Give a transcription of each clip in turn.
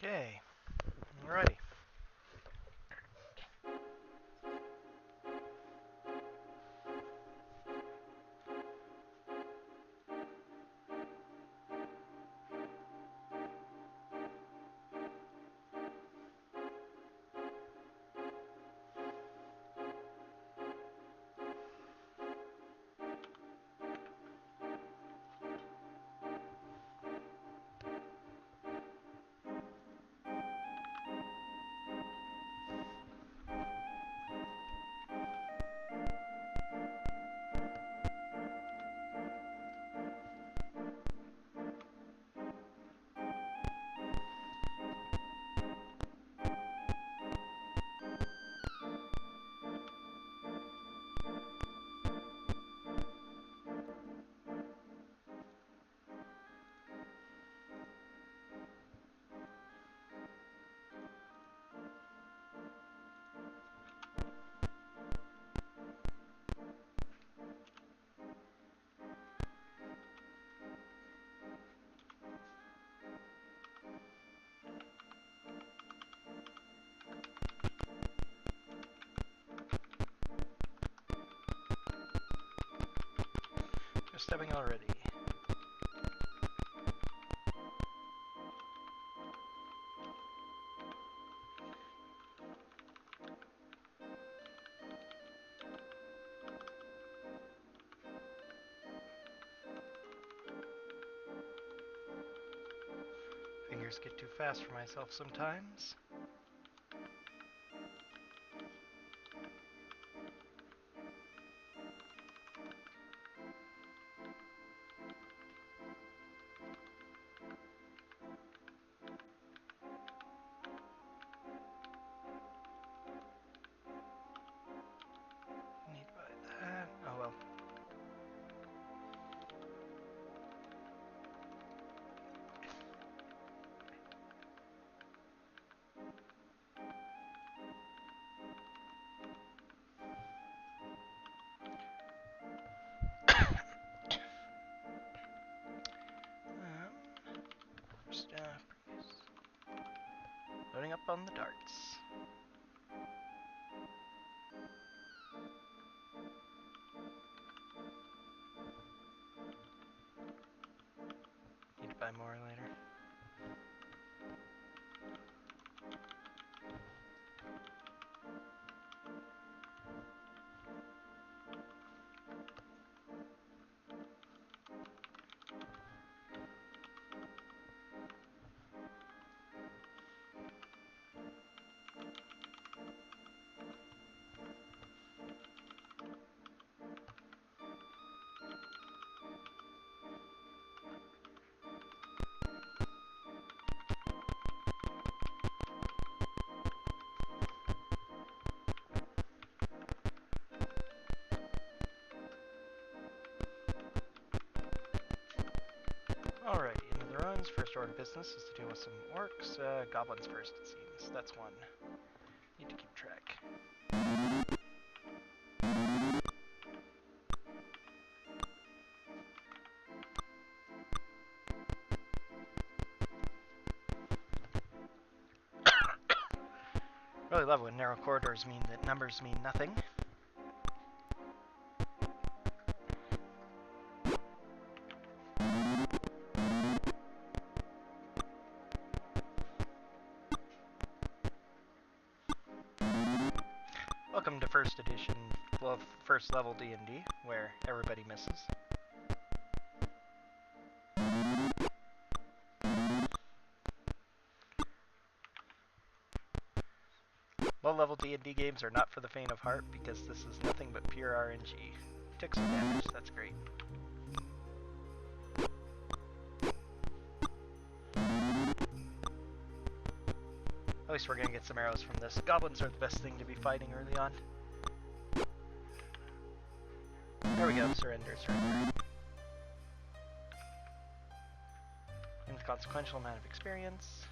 Okay, alrighty. You're stepping already. Fingers get too fast for myself sometimes. Need by that. Oh well. Loading up on the darts. Need to buy more later. Alrighty, into the runs. First order of business is to deal with some orcs. Goblins first, it seems. That's one. Need to keep track. Really love when narrow corridors mean that numbers mean nothing. Welcome to first edition, well, first level D&D, where everybody misses. Low-level D&D games are not for the faint of heart because this is nothing but pure RNG. Took some damage, that's great. At least we're gonna get some arrows from this. Goblins are the best thing to be fighting early on. There we go, surrender, surrender. Inconsequential amount of experience.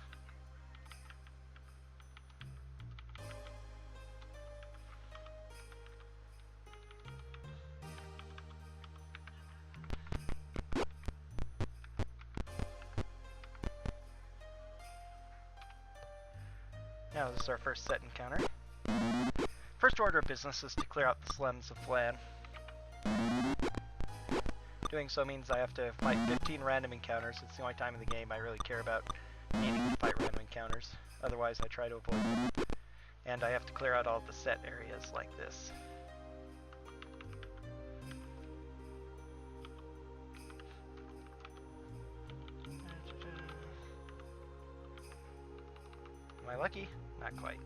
Now this is our first set encounter. First order of business is to clear out the slums of Phlan. Doing so means I have to fight 15 random encounters. It's the only time in the game I really care about needing to fight random encounters. Otherwise I try to avoid them. And I have to clear out all the set areas like this. Am I lucky? Not quite.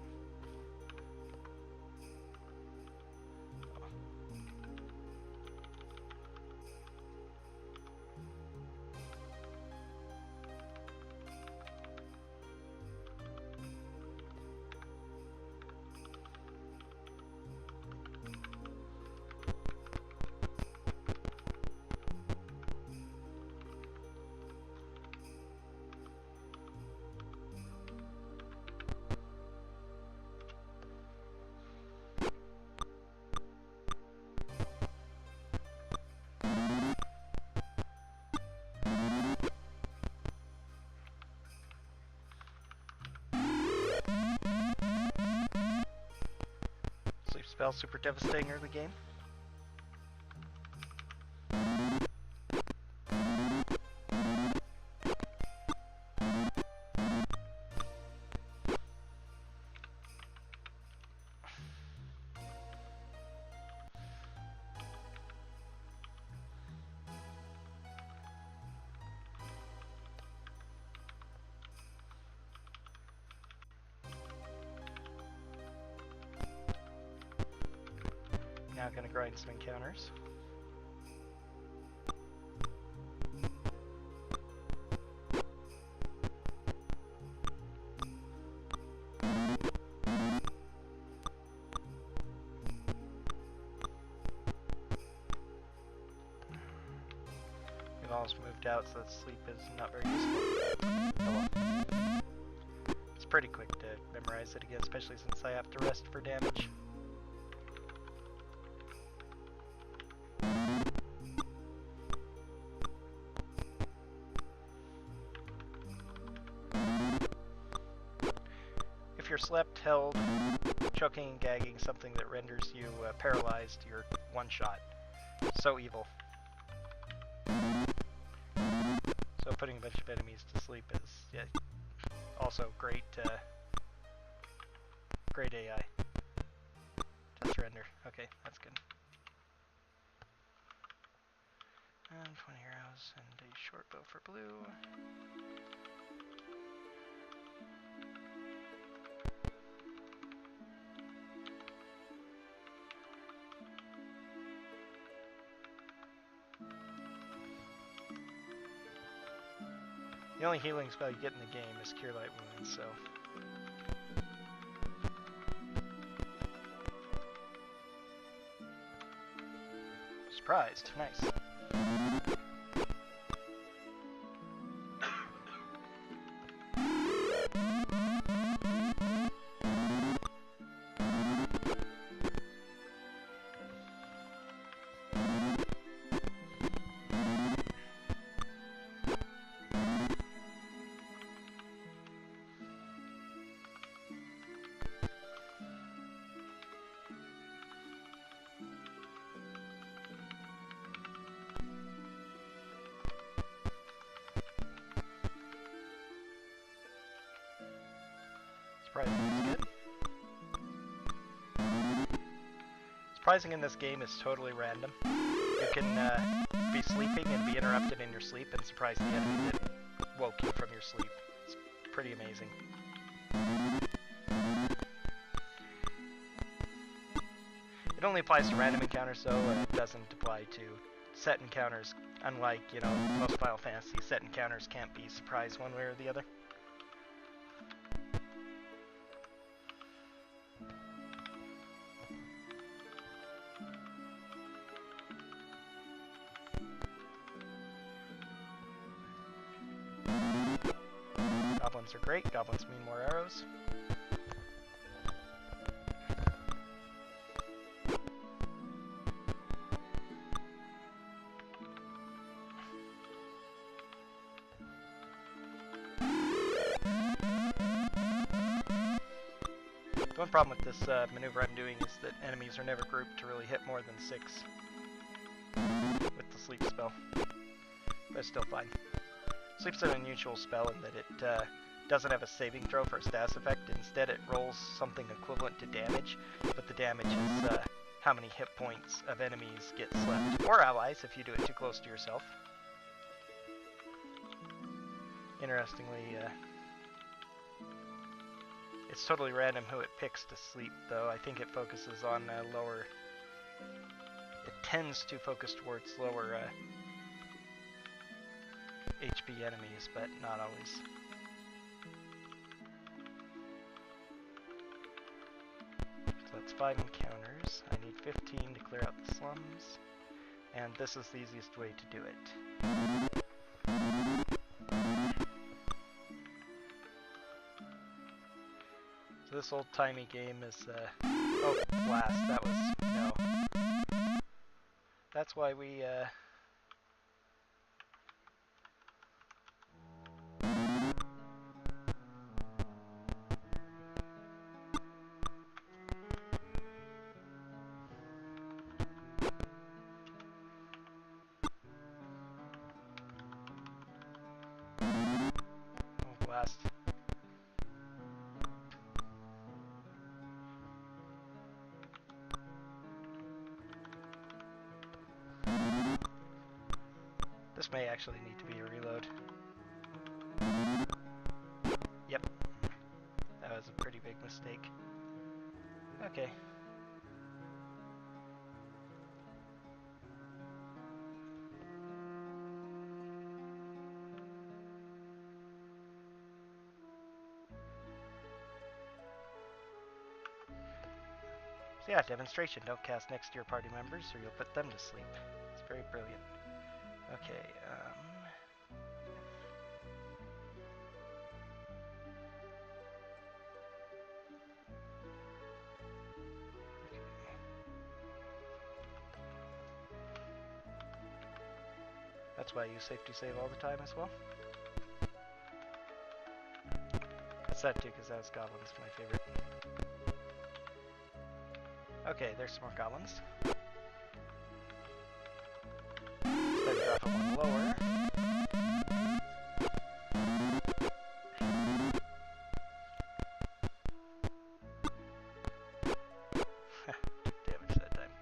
Spell super devastating early game. Now gonna grind some encounters. It all moved out, so that sleep is not very useful. Oh well. It's pretty quick to memorize it again, especially since I have to rest for damage. If you're slept, held, choking and gagging, something that renders you paralyzed, you're one shot. So evil. So putting a bunch of enemies to sleep is also great great AI. Just surrender. Okay, that's good. And 20 arrows and a short bow for blue. The only healing spell you get in the game is Cure Light Wounds, so... Surprised. Nice. Surprising is good. Surprising in this game is totally random. You can be sleeping and be interrupted in your sleep and surprise the enemy that woke you from your sleep. It's pretty amazing. It only applies to random encounters though, and it doesn't apply to set encounters. Unlike, you know, most Final Fantasy, set encounters can't be surprised one way or the other. Goblins are great. Goblins mean more arrows. The one problem with this maneuver I'm doing is that enemies are never grouped to really hit more than 6 with the sleep spell. But it's still fine. Sleep's an unusual spell in that it doesn't have a saving throw for a status effect. Instead, it rolls something equivalent to damage, but the damage is how many hit points of enemies get slept, or allies if you do it too close to yourself. Interestingly, it's totally random who it picks to sleep, though. I think it focuses on lower... It tends to focus towards lower HP enemies, but not always. So that's 5 encounters. I need 15 to clear out the slums, and this is the easiest way to do it. So this old-timey game is, oh, blast, that was, no. That's why we, oh, blast. This may actually need to be a reload. Yep. That was a pretty big mistake. Okay. So yeah, demonstration. Don't cast next to your party members or you'll put them to sleep. It's very brilliant. Okay, that's why I use safety save all the time as well. That's that too, because those goblins are my favorite. Okay, there's some more goblins. Instead of dropping one lower. Damage that time.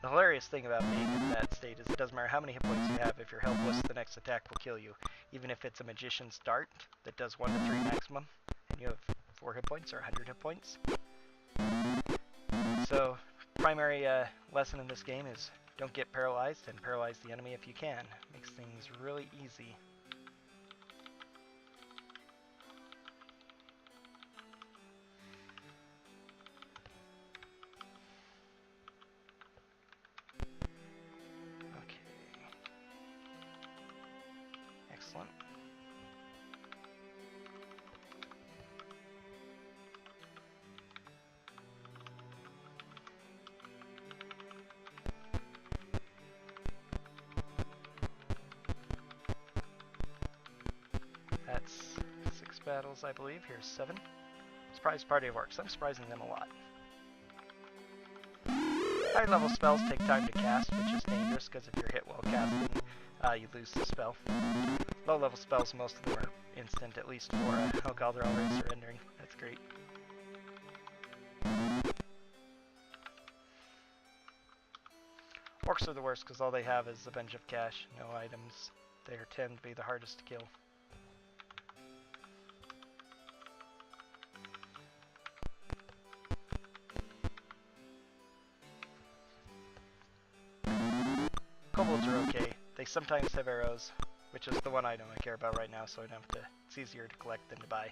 The hilarious thing about being in that state is it doesn't matter how many hit points you have. If you're helpless, the next attack will kill you. Even if it's a magician's dart that does 1 to 3 maximum, and you have 4 hit points or 100 hit points. So, primary lesson in this game is don't get paralyzed and paralyze the enemy if you can. Makes things really easy. Okay. Excellent. That's 6 battles, I believe. Here's 7. Surprise party of orcs. I'm surprising them a lot. High level spells take time to cast, which is dangerous because if you're hit while casting, you lose the spell. Low level spells, most of them are instant, at least for, oh god, they're already surrendering. That's great. Orcs are the worst because all they have is a bunch of cash, no items. They tend to be the hardest to kill. Kobolds are okay. They sometimes have arrows, which is the one item I care about right now, so I don't have to. It's easier to collect than to buy.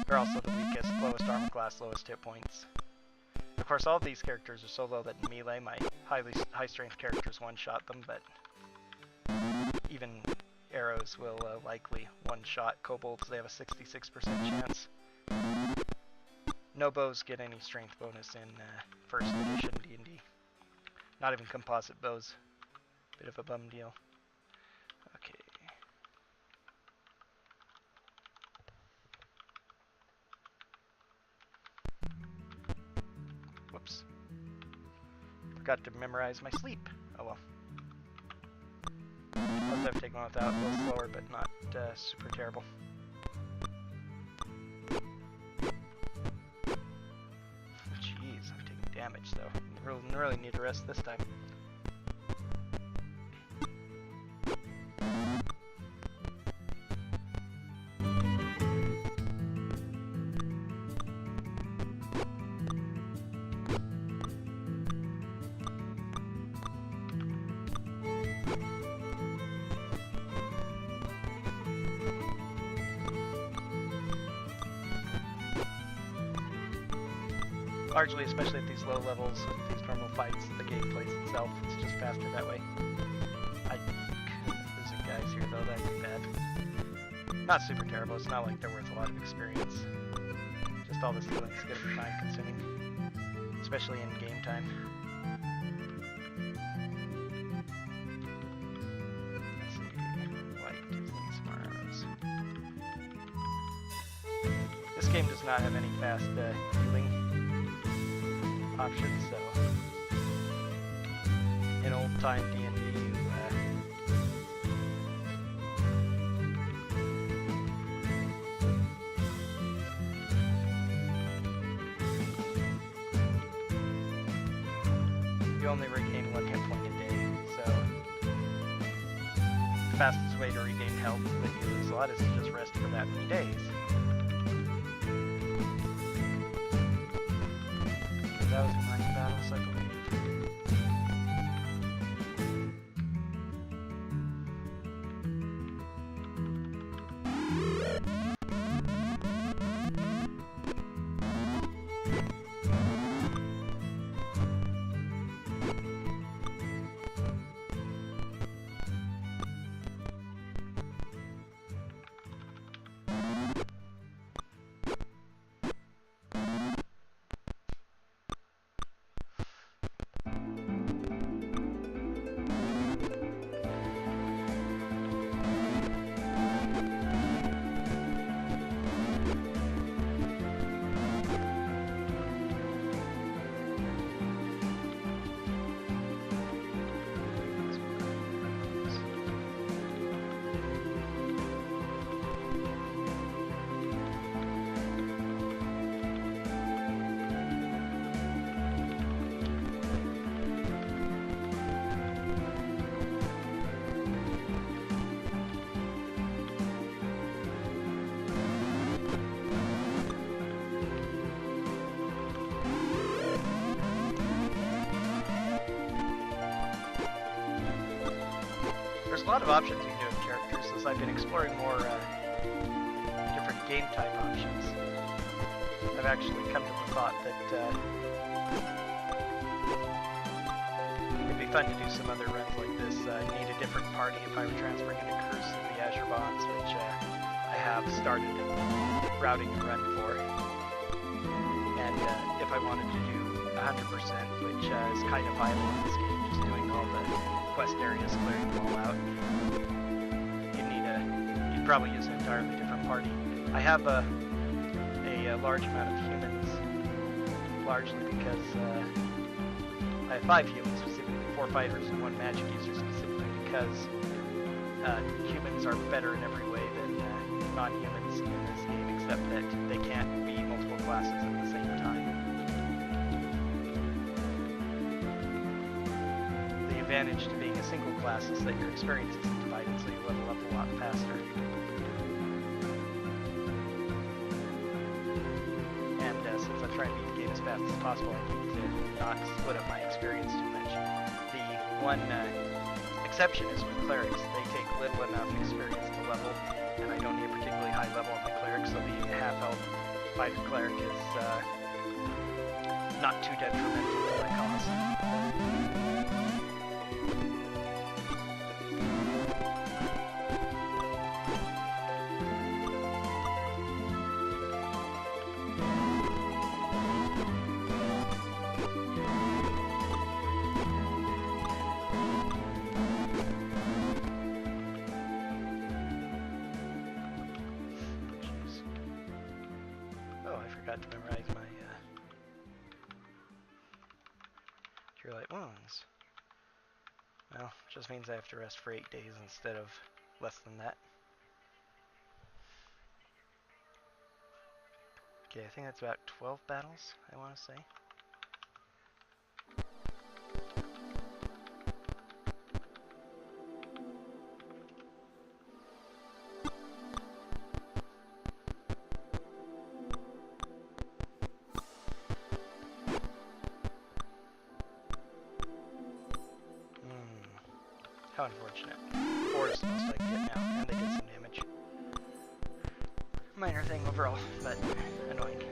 They're also the weakest, lowest armor class, lowest hit points. Of course, all of these characters are so low that in melee, my high strength characters one-shot them, but even arrows will likely one-shot kobolds. They have a 66% chance. No bows get any strength bonus in first edition D&D. Not even composite bows. Bit of a bum deal. Okay. forgot to memorize my sleep. Oh well. Must have taken one without, a little slower, but not super terrible. Jeez, I'm taking damage though. Really need to rest this time. Largely, especially at these low levels, with these normal fights, the game plays itself. It's just faster that way. I could losing guys here though, that'd be bad. Not super terrible, it's not like they're worth a lot of experience. Just all this healing is gonna be time consuming. Especially in game time. Let's see, white is these Mars. This game does not have any fast healing options, so in old-time D&D, you only regain 1 hit point a day, so the fastest way to regain health when you lose a lot is to just rest for that many days. That was in 9 battles, I believe. There's a lot of options you can do with characters, as I've been exploring more different game type options. I've actually come to the thought that it'd be fun to do some other runs like this. I'd need a different party if I were transferring into Curse of the Azure Bonds, which I have started routing a run for. And if I wanted to do 100%, which is kind of viable in this game, just doing all the quest areas, clearing them all out, you'd probably use an entirely different party. I have a large amount of humans, largely because I have 5 humans specifically, 4 fighters and 1 magic user specifically because humans are better in every way than non-humans in this game, except that they can't be multiple classes at the same time. The advantage to being a single class is that your experience isn't divided, so you level up a lot faster. And since I'm trying to beat the game as fast as possible, I need to not split up my experience too much. The one exception is with clerics. They take little enough experience to level, and I don't need a particularly high level on my cleric, so being a half-elf fighter cleric is not too detrimental to my cause. To memorize my cure light wounds. Well, just means I have to rest for 8 days instead of less than that. Okay, I think that's about 12 battles, I want to say. How unfortunate. 4 is the most I can get now, and they did some damage. Minor thing overall, but annoying.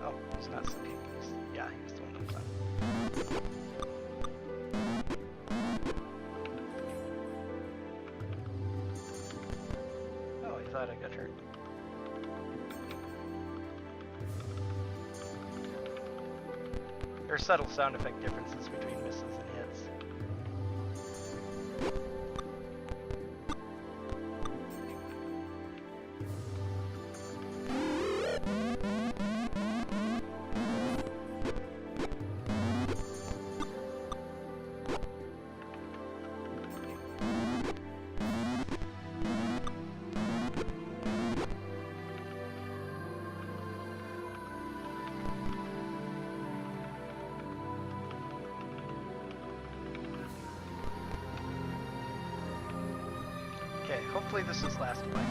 Oh, he's not sleeping. Yeah, he's the one that was on. Oh, he thought I got hurt. There are subtle sound effect differences between misses and hits. Okay, hopefully this is last fight.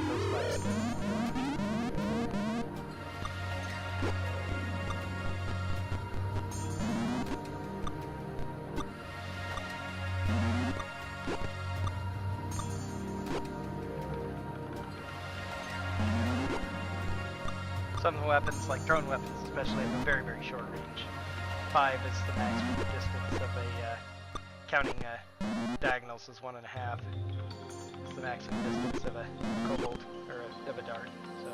Those fights. Some weapons, like drone weapons especially, have a very, very short range. 5 is the max for the distance of a, counting diagonals is 1.5. It's the maximum distance of a kobold, or of a dart, so.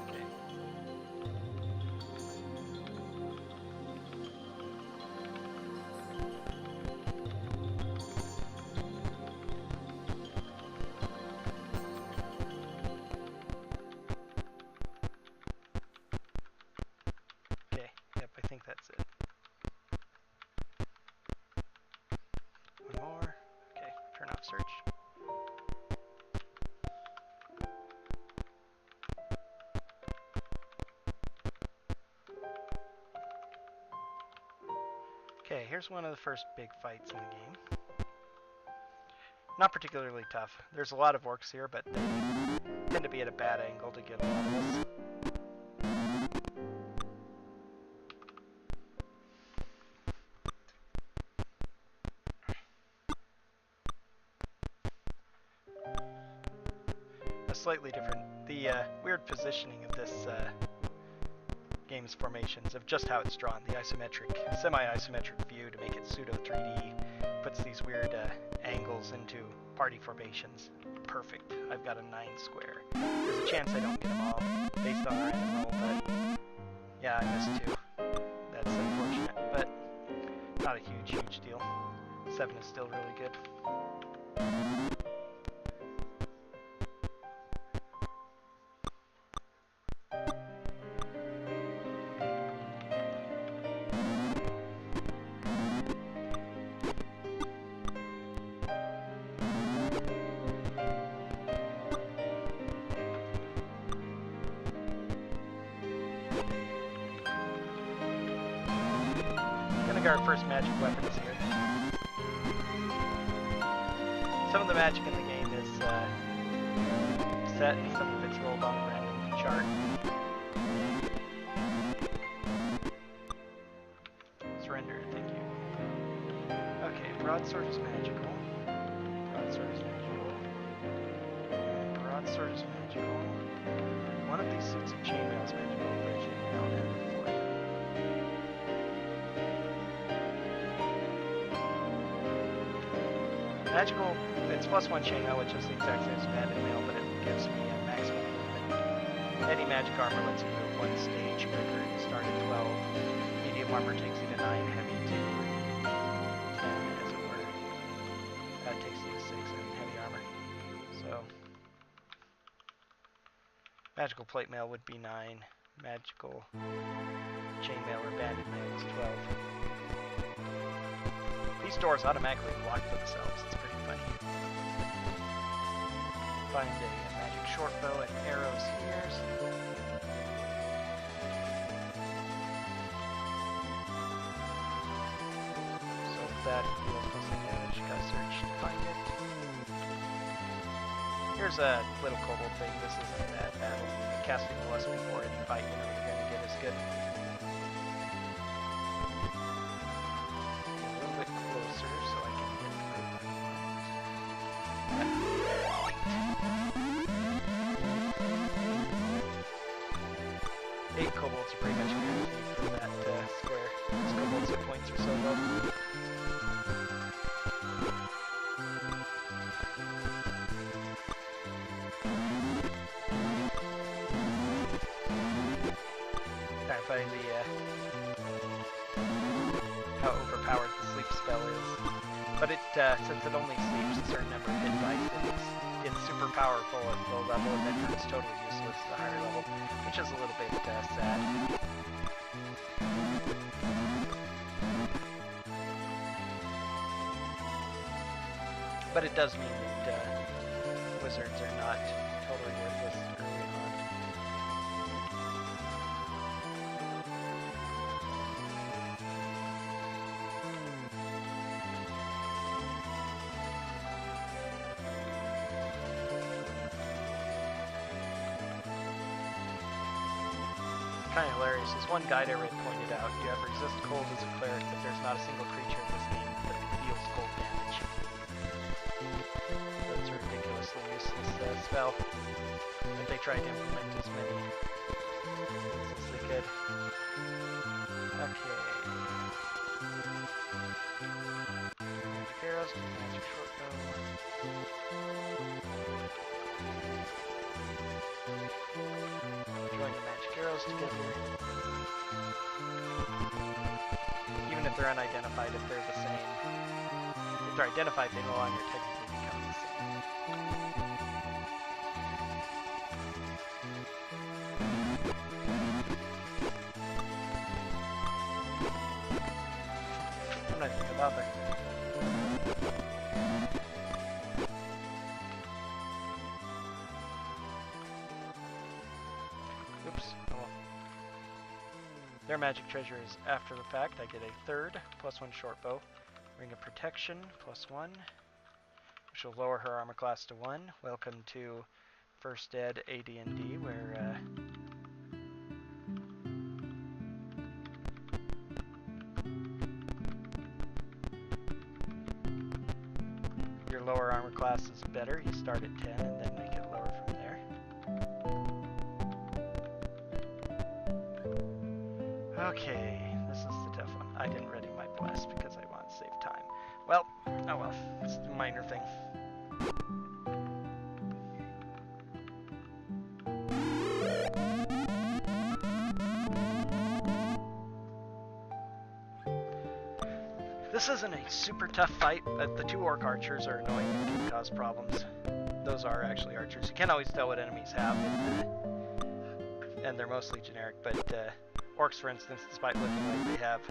Okay. Yep, I think that's it. One more. Okay, turn off search. Okay, here's one of the first big fights in the game. Not particularly tough. There's a lot of orcs here, but they tend to be at a bad angle to get a lot of us. Slightly different. The weird positioning of this game's formations, of just how it's drawn, the isometric, semi-isometric view to make it pseudo 3D, puts these weird angles into party formations. Perfect. I've got a 9 square. There's a chance I don't get them all based on our random roll, but yeah, I missed 2. That's unfortunate, but not a huge deal. 7 is still really good. Our first magic weapons here. Some of the magic in the game is set, and some of it's rolled on a random chart. Surrender, thank you. Okay, broadsword is magical. Broadsword is magical. Broadsword is magical. One of these suits of chainmail is magical. Magical, it's +1 chainmail, which is the exact same as bandit mail, but it gives me a maximum movement. Any magic armor lets you move 1 stage quicker. You start at 12. Medium medium armor takes you to 9, heavy to 10, as it were. That takes you to 6 in heavy armor. So, magical plate mail would be 9. Magical chainmail or banded mail is 12. These doors automatically lock themselves. It's pretty funny. Find a magic short bow and arrows here. So with that, it deals mostly damage. Gotta search to find it. Here's a little kobold thing. This isn't that battle. Casting the lust before any fight, you know you're gonna get as good. A little bit closer so I can get the group I want. 8 kobolds are pretty much guaranteed for that square. Those kobolds hit points are so low. Find the how overpowered the sleep spell is, but it since it only sleeps a certain number of hit dice, it's super powerful at low level, and then it's totally useless at the higher level, which is a little bit sad. But it does mean that wizards are not totally worthless early on. Kind of hilarious. As one guide I read pointed out, you have resist cold as a cleric, but there's not a single creature in this game that deals cold damage. So it's a ridiculously useless spell. But they tried to implement as many as they could. Okay. Magic arrows, magic short bow. Join the magic arrows together. Even if they're unidentified, if they're the same. If they're identified, they no longer technically become the same. I'm not even gonna bother. Their magic treasure is after the fact. I get a third, +1 short bow. Ring of protection, +1, which will lower her armor class to 1. Welcome to First Ed AD&D, where your lower armor class is better. You start at 10 and then make it lower from there. Okay, this is the tough one. I didn't ready my bless because I want to save time. Well, oh well, it's a minor thing. This isn't a super tough fight, but the 2 orc archers are annoying and can cause problems. Those are actually archers. You can't always tell what enemies have, and they're mostly generic, but orcs, for instance, despite looking like they have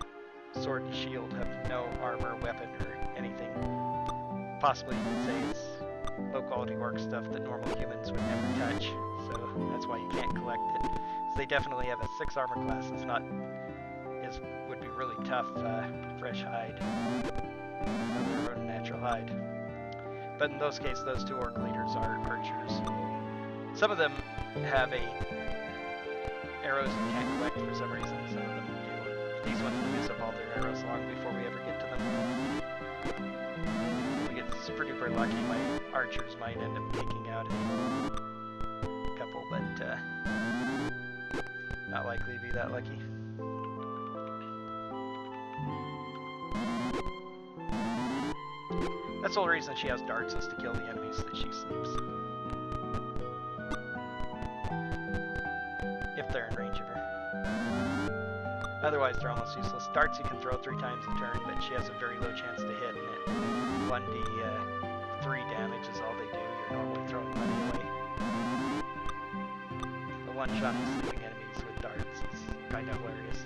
sword and shield, have no armor, weapon, or anything. Possibly you could say it's low-quality orc stuff that normal humans would never touch, so that's why you can't collect it. So they definitely have a 6 armor class. Would be really tough, fresh hide, or natural hide. But in those cases, those 2 orc leaders are archers. Some of them have arrows you can't collect for some reason, some of them do. These ones use up all their arrows long before we ever get to them. If we get super duper lucky, my archers might end up taking out a couple, but not likely to be that lucky. That's the whole reason she has darts, is to kill the enemies that she sleeps. If they're in range of her. Otherwise, they're almost useless. Darts you can throw 3 times a turn, but she has a very low chance to hit, and it 1d3 damage is all they do. You're normally throwing money away. The one-shotting sleeping enemies with darts is kind of hilarious.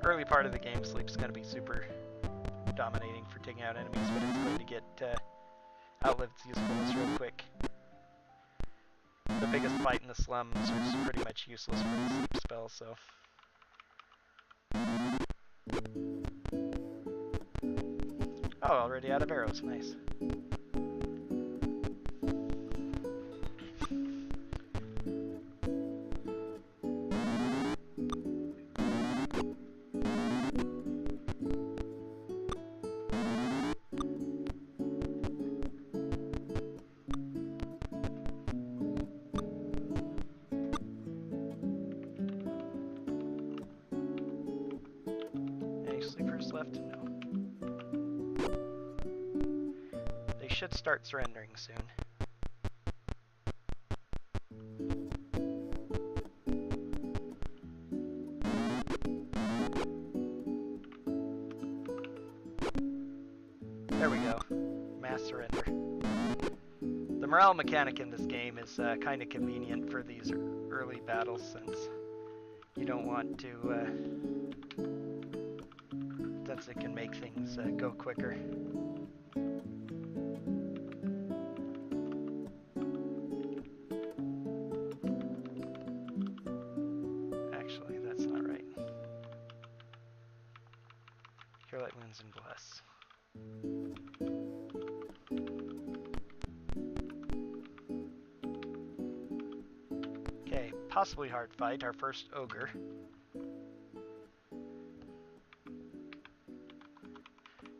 Early part of the game, sleep's going to be super dominating for taking out enemies, but it's going to get outlived usefulness real quick. The biggest fight in the slums is pretty much useless for the sleep spell, so... Oh, already out of arrows, nice. Left? No. They should start surrendering soon. There we go. Mass surrender. The morale mechanic in this game is kind of convenient for these early battles, since you don't want to since it can make things go quicker. Actually, that's not right. Cure Light Wounds and Bless. Okay, possibly hard fight, our first ogre.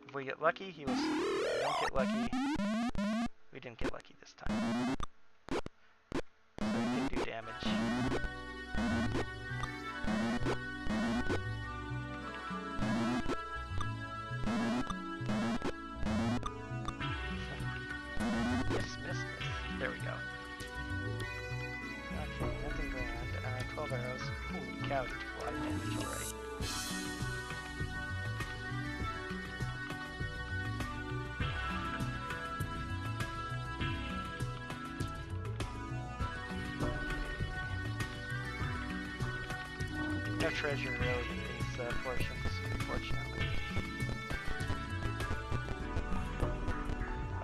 If we get lucky, he will sleep. If we don't get lucky, we didn't get lucky this time. So he can do damage. Miss. There we go. Okay, nothing grand. 12 arrows. Holy cow, he took a lot of damage already. No treasure really in these portions, unfortunately.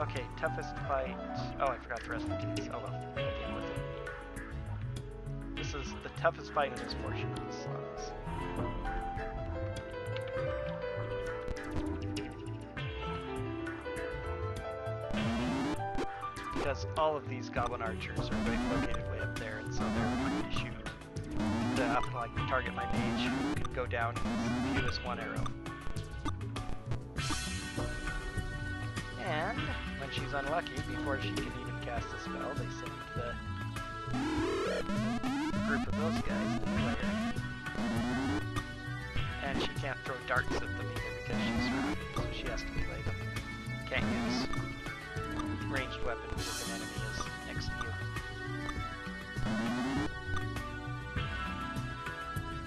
Okay, toughest fight. Oh, I forgot to rest the case. Oh well, I'll deal with it. This is the toughest fight in this portion of the slums. Because all of these goblin archers are located way up there, and so they're free to shoot. Like target my mage, who can go down in as few as 1 arrow. And when she's unlucky, before she can even cast a spell, they send the group of those guys to play her. And she can't throw darts at them either because she's surrounded, so she has to melee them. Can't use ranged weapons if an enemy is next to you.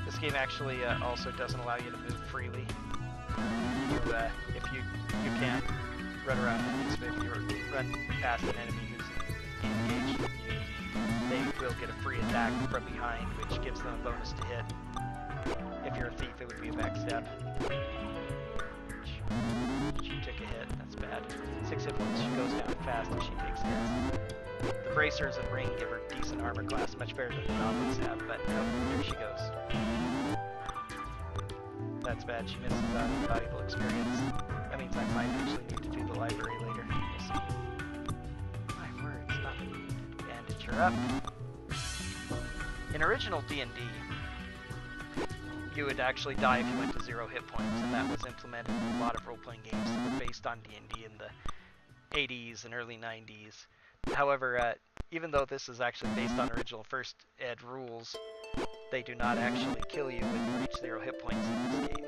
This game actually also doesn't allow you to move freely. If you can run around enemies, but if you run past an enemy who's engaged with you, they will get a free attack from behind, which gives them a bonus to hit. If you're a thief, it would be a backstab. She took a hit, that's bad. 6 hit points, she goes down fast if she takes hits. The bracers and ring give her decent armor class, much better than the goblins have, but nope, there she goes. That's bad, she misses out on valuable experience. That means I might actually need to do the library later. We'll see. My word, stop it. Bandage her up. In original D&D, you would actually die if you went to 0 hit points, and that was implemented in a lot of role-playing games that were based on D&D in the 80s and early 90s. However, even though this is actually based on original first ed rules, they do not actually kill you when you reach 0 hit points in this game.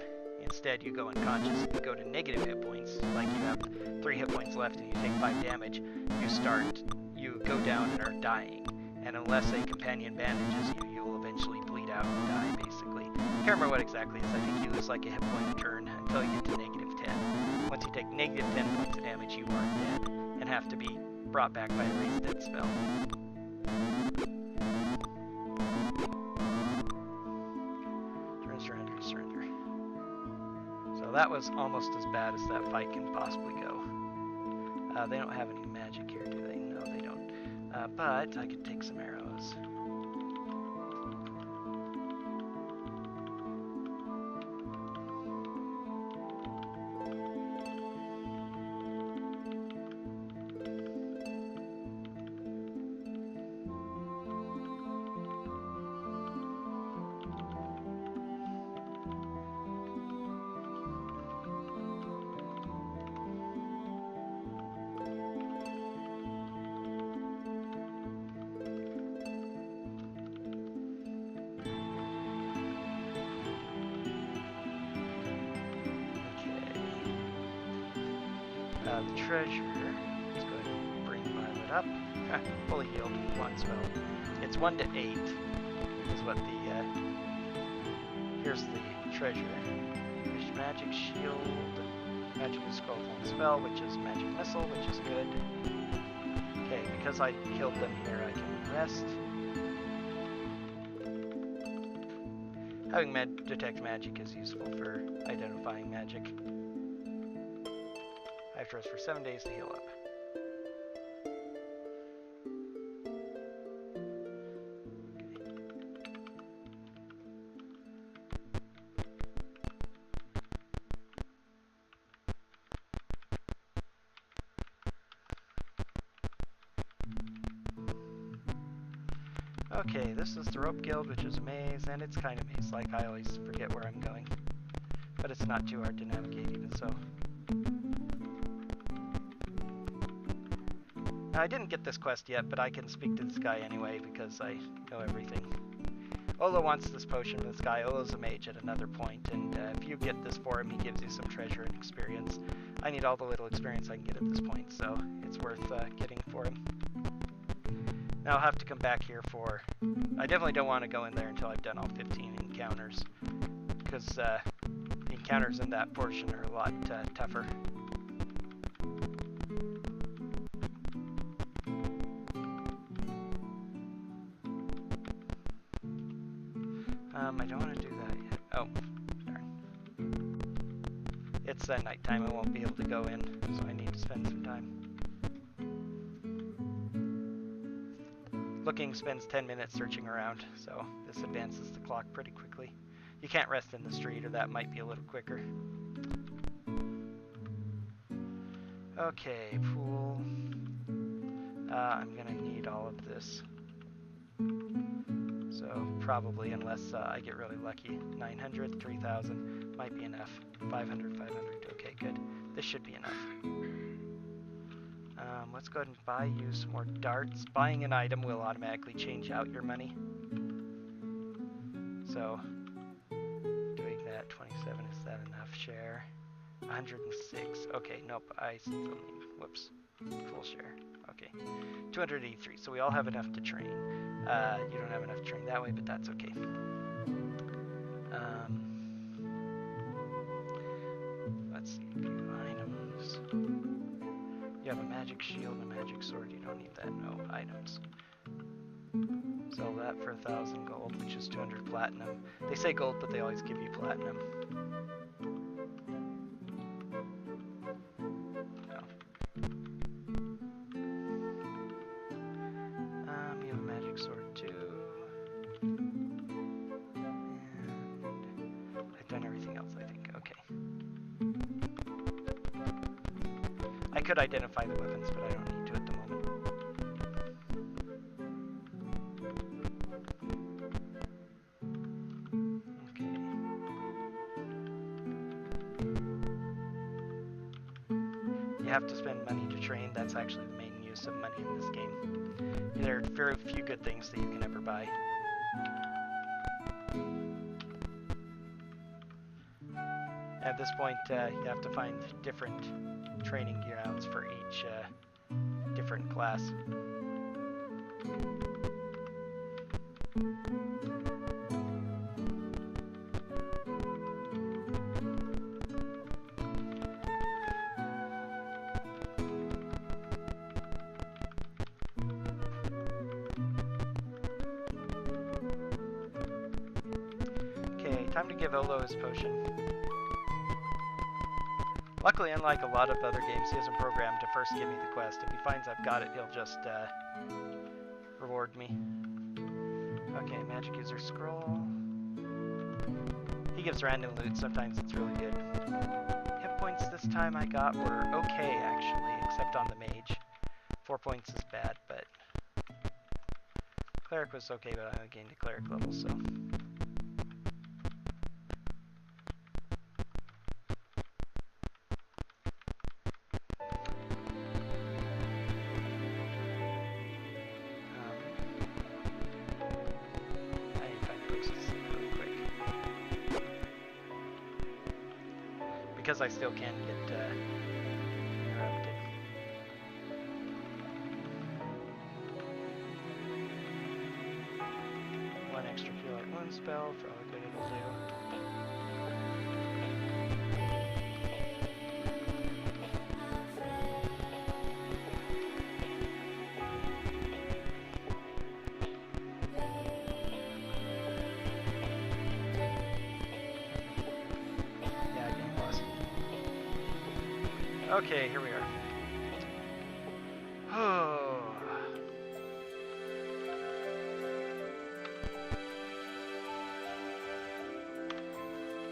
Instead, you go unconscious. If you go to negative hit points, like you have 3 hit points left and you take 5 damage, you go down and are dying. And unless a companion bandages you, you will eventually bleed out and die, basically. I can't remember what exactly it is. I think you lose like a hit point a turn until you get to negative 10. Once you take negative 10 points of damage, you are dead and have to be brought back by a raised dead spell. Surrender. So that was almost as bad as that fight can possibly go. They don't have any magic here, do they? No, they don't. But I could take some arrows. The treasure, let's go ahead and bring Violet up. Fully healed, 1 spell. It's 1 to 8 is what the, here's the treasure. There's magic shield, magical scroll, 1 spell, which is magic missile, which is good. Okay, because I killed them here, I can rest. Having detect magic is useful for identifying magic. I have to rest for 7 days to heal up. Okay, this is the Rope Guild, which is a maze, and it's kind of maze-like. I always forget where I'm going. But it's not too hard to navigate, even so. I didn't get this quest yet, but I can speak to this guy anyway because I know everything. Ola wants this potion from this guy. Ola's a mage at another point, and if you get this for him, he gives you some treasure and experience. I need all the little experience I can get at this point, so it's worth getting for him. Now I'll have to come back here for... I definitely don't want to go in there until I've done all 15 encounters, because the encounters in that portion are a lot tougher. I don't want to do that yet. Oh, darn. It's nighttime. I won't be able to go in, so I need to spend some time. Looking spends 10 minutes searching around, so this advances the clock pretty quickly. You can't rest in the street, or that might be a little quicker. Okay, pool. I'm gonna need all of this. So probably, unless I get really lucky, 900, 3,000 might be enough. 500, 500. Okay, good. This should be enough. Let's go ahead and buy you some more darts. Buying an item will automatically change out your money. So, doing that, 27, is that enough? Share. 106. Okay, nope, I still need, whoops, full share. Okay, 283. So we all have enough to train. You don't have enough to train that way, but that's okay. Let's see, view items. You have a magic shield and a magic sword. You don't need that. No items. Sell that for 1,000 gold, which is 200 platinum. They say gold, but they always give you platinum. No. You have a magic sword too. And I've done everything else, I think. Okay. I could identify the weapons, but I don't need to at the moment. Okay. You have to spend money to train. That's actually the main use of money in this game. There are very few good things that you can ever buy. At this point, you have to find different training grounds for each different class. Okay, time to give Olo his potion. Luckily, unlike a lot of other games, he isn't programmed to first give me the quest. If he finds I've got it, he'll just reward me. Okay, magic user scroll. He gives random loot, sometimes it's really good. Hit points this time I got were okay, actually, except on the mage. 4 points is bad, but cleric was okay, but I only gained a cleric level, so. Because I still can get interrupted. One extra Cure Light Wound spell for all the good it'll do. Okay, here we are. Oh.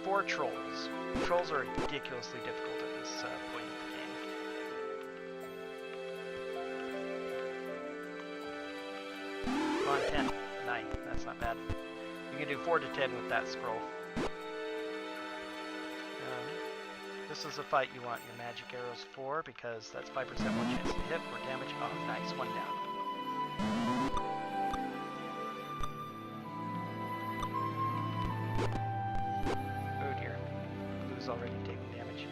4 trolls. Trolls are ridiculously difficult at this point of the game. Come on, 10. 9. That's not bad. You can do 4 to 10 with that scroll. This is a fight you want your magic arrows for, because that's 5% more chance to hit or damage. Oh, nice. 1 down. Oh dear. Blue's already taking damage.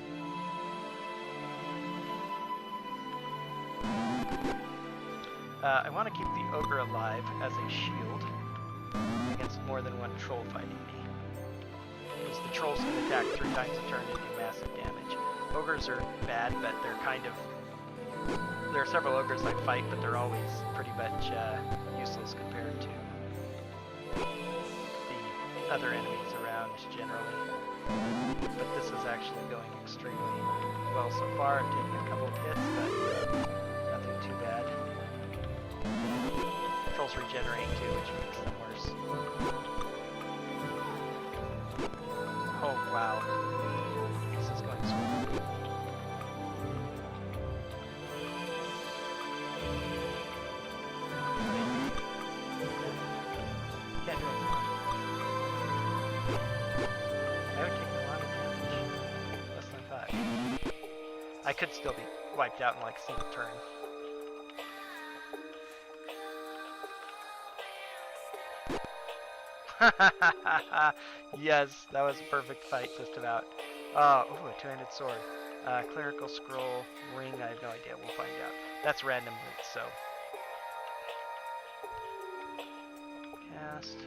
I want to keep the ogre alive as a shield against more than one troll fighting me. Because the trolls can attack 3 times a turn and do massive damage. Ogres are bad, but they're kind of... There are several ogres I fight, but they're always pretty much useless compared to the other enemies around, generally. But this is actually going extremely well so far. I'm taking a couple of hits, but nothing too bad. Trolls regenerate too, which makes them worse. Oh, wow. This is going smoothly. Can't do anything. I would take a lot of damage. Less than 5. I could still be wiped out in like a single turn. Yes, that was a perfect fight, just about. Ooh, a two-handed sword. Clerical scroll, ring, I have no idea, we'll find out. That's random loot, so. Cast.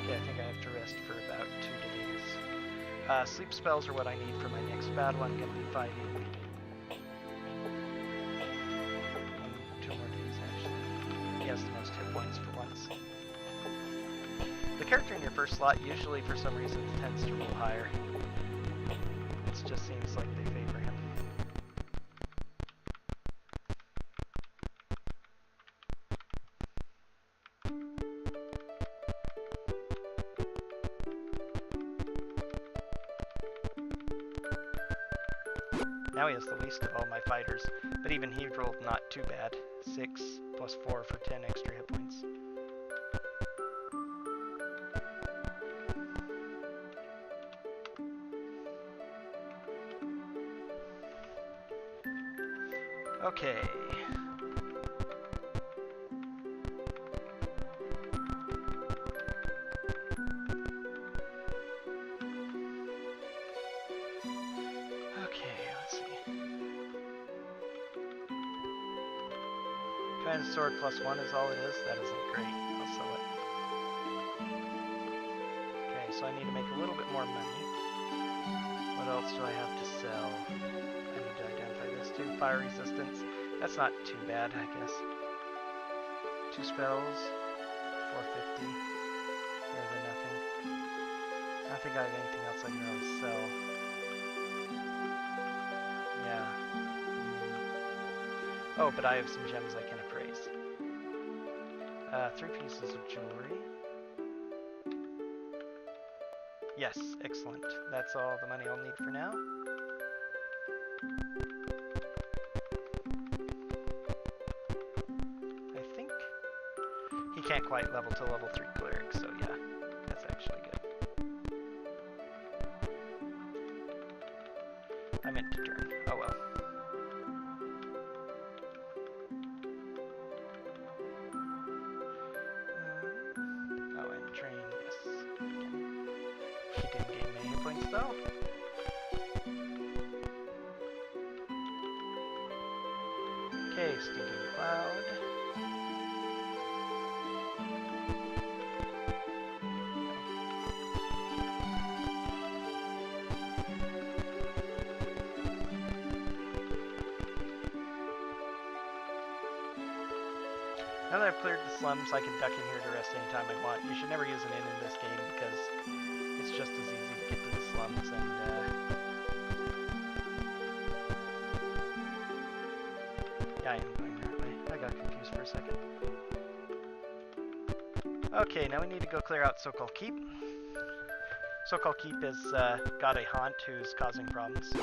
Okay, I think I have to rest for about 2 days. Sleep spells are what I need for my next battle. I'm going to be fighting. 2 more days, actually. He has the most hit points for once. The character in your first slot usually, for some reason, tends to roll higher. It just seems like they favor him. Now he has the least of all my fighters, but even he rolled not too bad. 6 plus 4 for 10 extra hit points. Okay. Command sword +1 is all it is. That isn't great. I'll sell it. Okay, so I need to make a little bit more money. What else do I have to sell? I need to identify this too. Fire resistance. That's not too bad, I guess. 2 spells. 450. Better than nothing. I don't think I have anything else I can really sell. Yeah. Oh, but I have some gems I can appraise. 3 pieces of jewelry. Yes, excellent. That's all the money I'll need for now. I think he can't quite level to level 3 cleric, so yeah, that's actually good. I meant to turn. Oh well. Oh, and train, yes. He didn't gain many hit points though. Okay, Stinking Cloud. Now that I've cleared the slums, I can duck in here to rest anytime I want. You should never use an inn in this game because it's just as easy to get to the slums and yeah, I am going that way. I got confused for a second. Okay, now we need to go clear out So-Called Keep. So-Called Keep has got a haunt who's causing problems.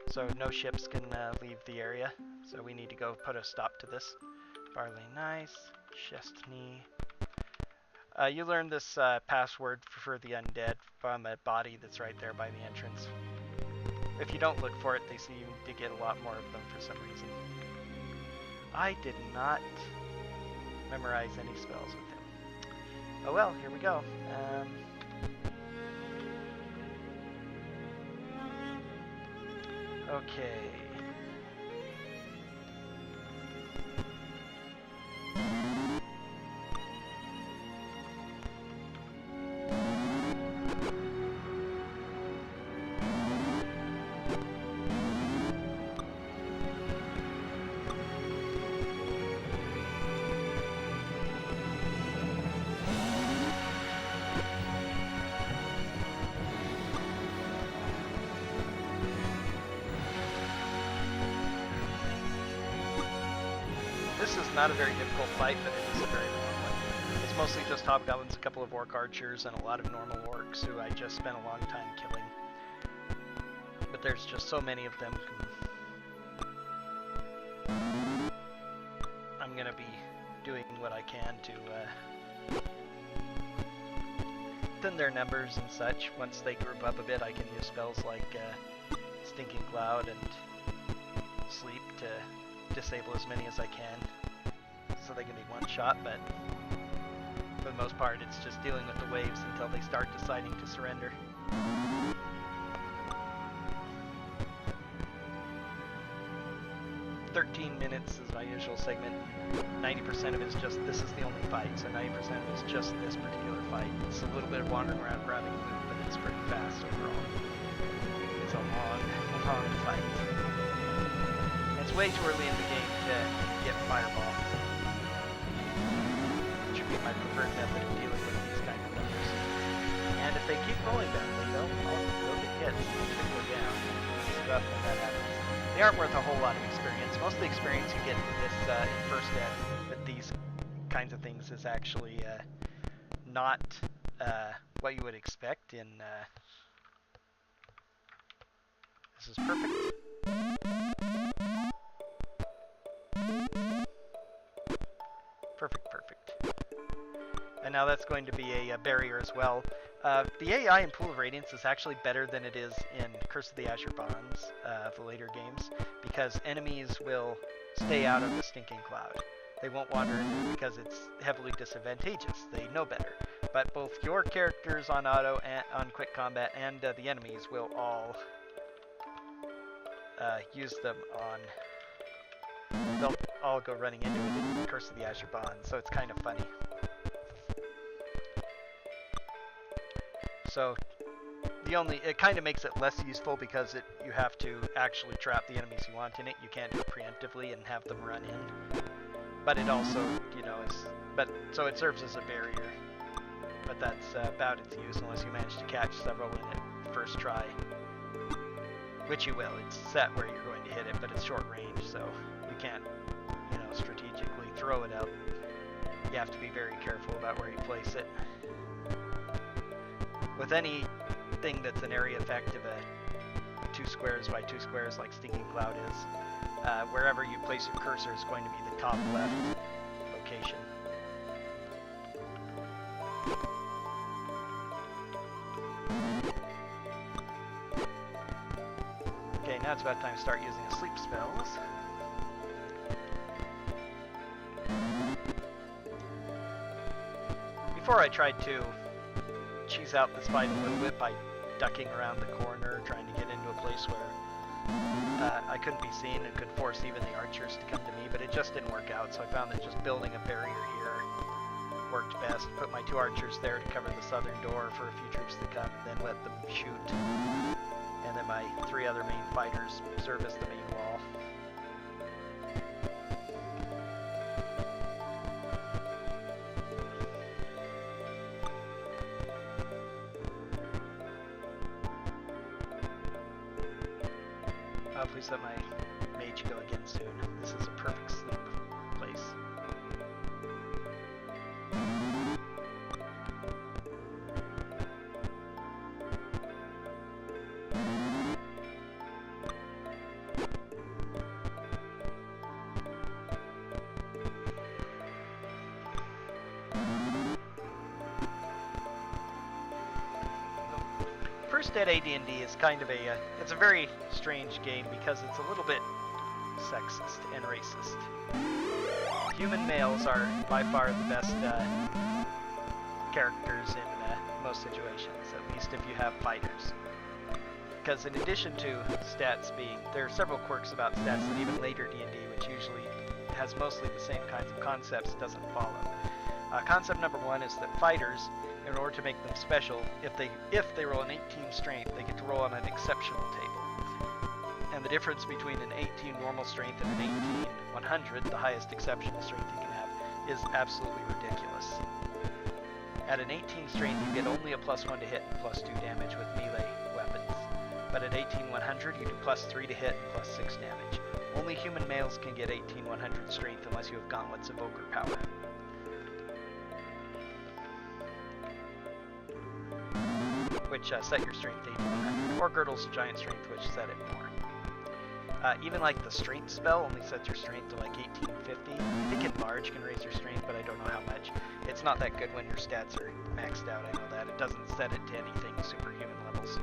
So no ships can leave the area. So we need to go put a stop to this. Barley Nice, Chestney. You learned this password for the undead from a body that's right there by the entrance. If you don't look for it, they seem to get a lot more of them for some reason. I did not memorize any spells with him. Oh well, here we go. Okay. This is not a very difficult fight, but it is a very long one. It's mostly just hobgoblins, a couple of orc archers, and a lot of normal orcs who I just spent a long time killing. But there's just so many of them. I'm gonna be doing what I can to thin their numbers and such. Once they group up a bit, I can use spells like Stinking Cloud and Sleep to disable as many as I can, so they can be one shot, but for the most part it's just dealing with the waves until they start deciding to surrender. "13 minutes is my usual segment. 90% of it is just, this is the only fight, so 90% of it is just this particular fight. It's a little bit of wandering around grabbing loot, but it's pretty fast overall. It's a long, long fight. It's way too early in the game to get Fireball. Which would be my preferred method of dealing with these kind of numbers. And if they keep rolling badly, they'll get hit. They'll go down. It's rough when that happens. They aren't worth a whole lot of experience. Most of the experience you get in this in first ed with these kinds of things is actually not what you would expect in... This is perfect. Perfect. And now that's going to be a barrier as well. The AI in Pool of Radiance is actually better than it is in Curse of the Azure Bonds, the later games, because enemies will stay out of the Stinking Cloud. They won't wander in it because it's heavily disadvantageous. They know better. But both your characters on auto and on quick combat and the enemies will all use them on... They'll all go running into it in Curse of the Azure Bond, so it's kind of funny. So it kind of makes it less useful because you have to actually trap the enemies you want in it. You can't do it preemptively and have them run in. But it also, so it serves as a barrier. But that's about its use unless you manage to catch several in it first try. Which you will. It's set where you're going to hit it, but it's short range, so you can't, strategically throw it out. You have to be very careful about where you place it. With anything that's an area effect of a 2 squares by 2 squares like Stinking Cloud is, wherever you place your cursor is going to be the top left location. Okay, now it's about time to start using sleep spells. Before I tried to cheese out this fight a little bit by ducking around the corner, trying to get into a place where I couldn't be seen and could force even the archers to come to me, but it just didn't work out, so I found that just building a barrier here worked best. Put my 2 archers there to cover the southern door for a few troops to come, and then let them shoot. And then my 3 other main fighters serve as the main wall. Please let my mage go again soon. This is a perfect sleep place. First Ed AD&D is kind of it's a very strange game because it's a little bit sexist and racist. Human males are by far the best characters in most situations, at least if you have fighters. Because in addition to stats there are several quirks about stats that even later D&D, which usually has mostly the same kinds of concepts, doesn't follow. Concept number 1 is that fighters, in order to make them special, if they roll an 18 strength, they get to roll on an exceptional table. And the difference between an 18 normal strength and an 18 100, the highest exceptional strength you can have, is absolutely ridiculous. At an 18 strength, you get only a +1 to hit and +2 damage with melee weapons. But at 18 100, you do +3 to hit and +6 damage. Only human males can get 18 100 strength unless you have gauntlets of ogre power. Which set your strength to 1800, or girdles of giant strength, which set it more. Even like the strength spell only sets your strength to like 1850. I think enlarge can raise your strength, but I don't know how much. It's not that good when your stats are maxed out, I know that. It doesn't set it to anything superhuman levels.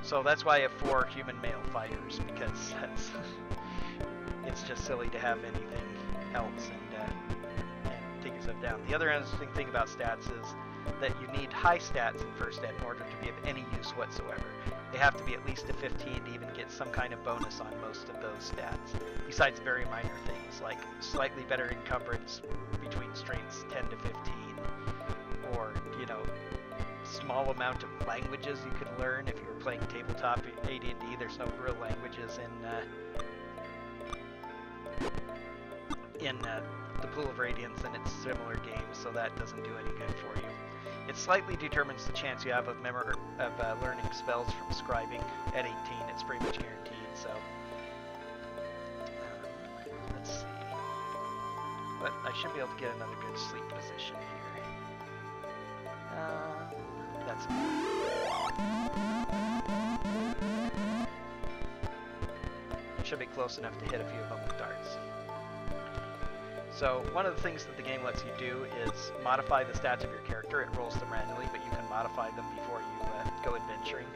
So that's why I have 4 human male fighters, because it's just silly to have anything else and take yourself down. The other interesting thing about stats is that you need high stats in First Ed in order to be of any use whatsoever. They have to be at least a 15 to even get some kind of bonus on most of those stats, besides very minor things like slightly better encumbrance between strengths 10 to 15, or, small amount of languages you could learn if you were playing tabletop AD&D. There's no real languages in the Pool of Radiance, and it's similar games, so that doesn't do any good for you. It slightly determines the chance you have of learning spells from scribing. At 18, it's pretty much guaranteed, so... let's see... But I should be able to get another good sleep position here. That's it. Should be close enough to hit a few of them with darts. So one of the things that the game lets you do is modify the stats of your character. It rolls them randomly, but you can modify them before you go adventuring.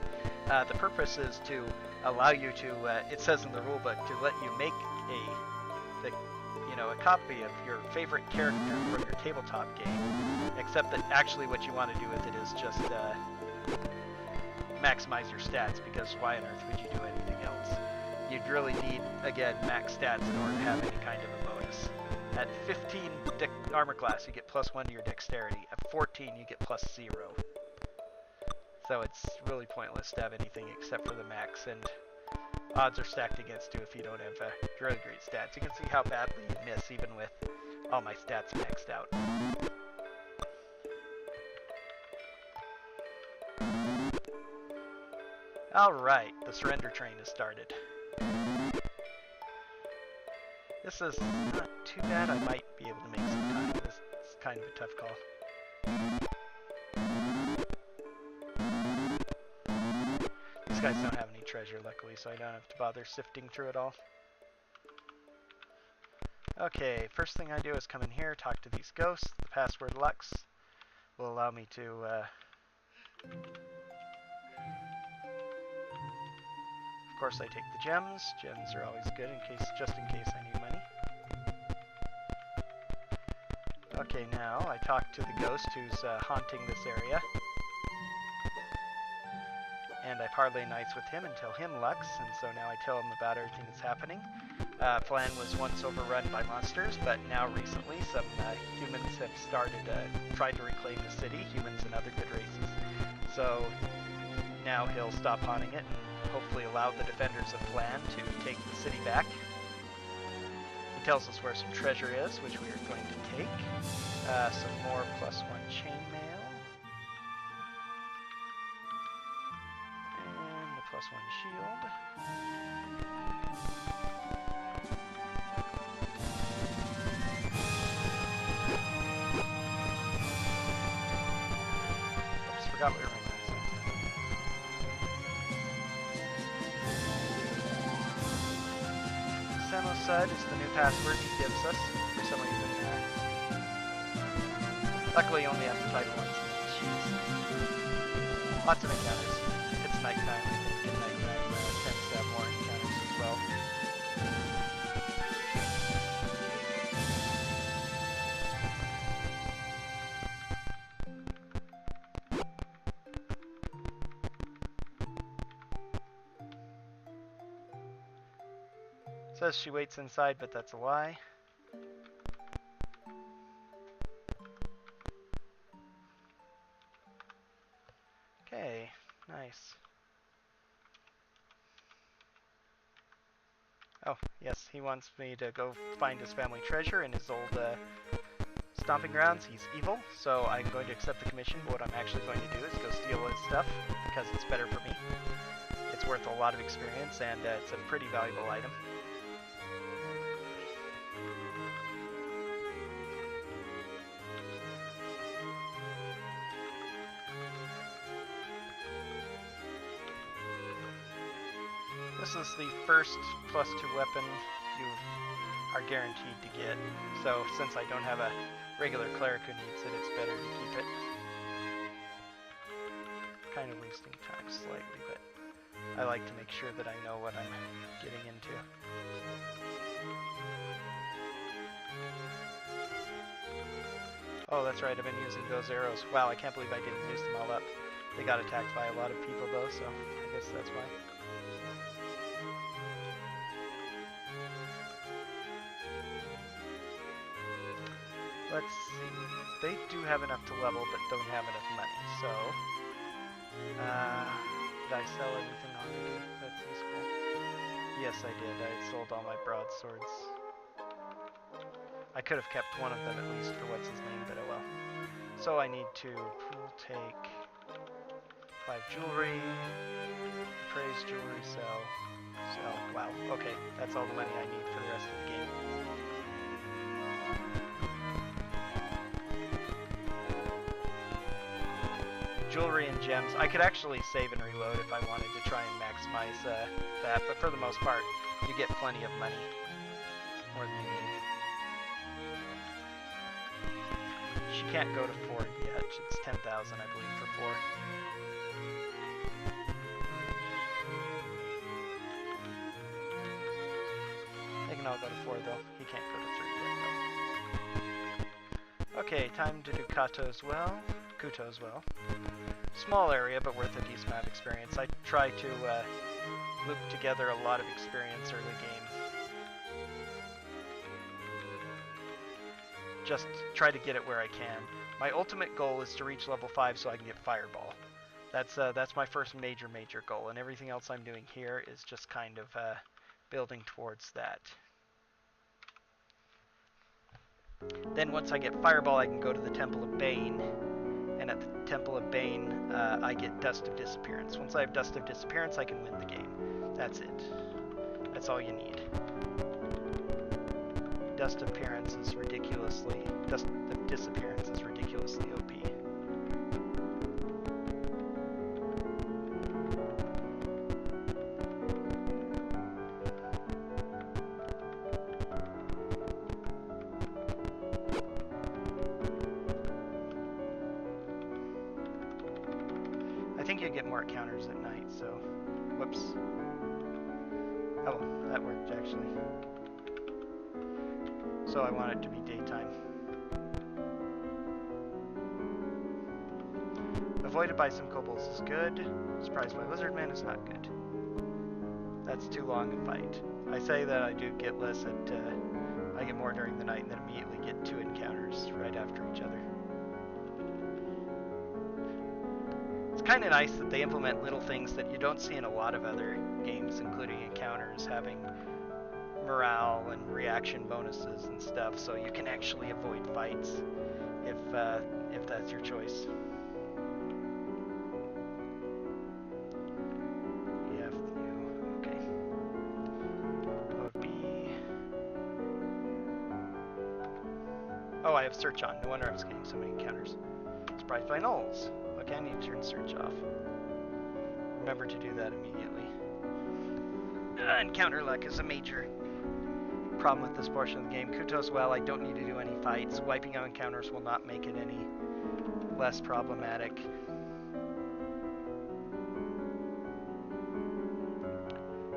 The purpose is to allow you to, it says in the rulebook, to let you make a copy of your favorite character from your tabletop game, except that actually what you want to do with it is just maximize your stats, because why on earth would you do anything else? You'd really need, again, max stats in order to have any kind of a bonus. At 15 armor class, you get +1 to your dexterity. At 14, you get +0. So it's really pointless to have anything except for the max, and odds are stacked against you if you don't have really great stats. You can see how badly you miss even with all my stats maxed out. Alright, the surrender train has started. This is not too bad. I might be able to make some time. This is kind of a tough call. These guys don't have any treasure, luckily, so I don't have to bother sifting through it all. Okay, first thing I do is come in here, talk to these ghosts. The password Lux will allow me to... Of course, I take the gems. Gems are always good just in case I need money. Okay, now I talk to the ghost who's haunting this area. And I parlay nights with him and tell him Lux, and so now I tell him about everything that's happening. Phlan was once overrun by monsters, but now recently some humans have tried to reclaim the city, humans and other good races. So now he'll stop haunting it and hopefully allow the defenders of Phlan to take the city back. He tells us where some treasure is, which we are going to take. Some more +1 chainmail. And a +1 shield. Oops, forgot we were running out of time. Samosud is the new password he gives us for some reason. Luckily, you only have to type once. Jeez. Lots of encounters. It's nighttime. I think at nighttime tends to have more encounters as well. Says she waits inside, but that's a lie. Okay, nice. Oh, yes, he wants me to go find his family treasure in his old stomping grounds. He's evil, so I'm going to accept the commission, but what I'm actually going to do is go steal his stuff, because it's better for me. It's worth a lot of experience, and it's a pretty valuable item. This is the first +2 weapon you are guaranteed to get, so since I don't have a regular cleric who needs it, it's better to keep it. Kind of wasting time slightly, but I like to make sure that I know what I'm getting into. Oh, that's right, I've been using those arrows. Wow, I can't believe I didn't use them all up. They got attacked by a lot of people though, so I guess that's why. Let's see. They do have enough to level, but don't have enough money, so... did I sell everything already? That's useful. Yes, I did. I had sold all my broadswords. I could have kept one of them at least for what's his name, but oh well. So I need to take 5 jewelry, praise jewelry, sell. Wow, okay. That's all the money I need for the rest of the game. Jewelry and gems. I could actually save and reload if I wanted to try and maximize that, but for the most part, you get plenty of money. More than you need. She can't go to 4 yet. It's 10,000, I believe, for 4. They can all go to 4, though. He can't go to 3 yet, though. Okay, time to do Kuto as well. Small area, but worth a decent amount of experience. I try to loop together a lot of experience early game. Just try to get it where I can. My ultimate goal is to reach level 5 so I can get Fireball. That's my first major goal, and everything else I'm doing here is just kind of building towards that. Then once I get Fireball, I can go to the Temple of Bane, and at the Temple of Bane, I get Dust of Disappearance. Once I have Dust of Disappearance, I can win the game. That's it. That's all you need. Dust of Disappearance is ridiculously OP. I think you get more encounters at night, so whoops. Oh, that worked actually. So I want it to be daytime. Avoided by some kobolds is good. Surprised by lizardmen is not good. That's too long a fight. I say that I do get less at, I get more during the night and then immediately get 2 encounters right after each other. It's kind of nice that they implement little things that you don't see in a lot of other games, including encounters having morale and reaction bonuses and stuff, so you can actually avoid fights if that's your choice. Okay. That would be... Oh, I have search on. No wonder I was getting so many encounters. Surprised by gnolls. Okay, I need to turn search off. Remember to do that immediately. Encounter luck is a major problem with this portion of the game. Kuto's well, I don't need to do any fights. Wiping out encounters will not make it any less problematic.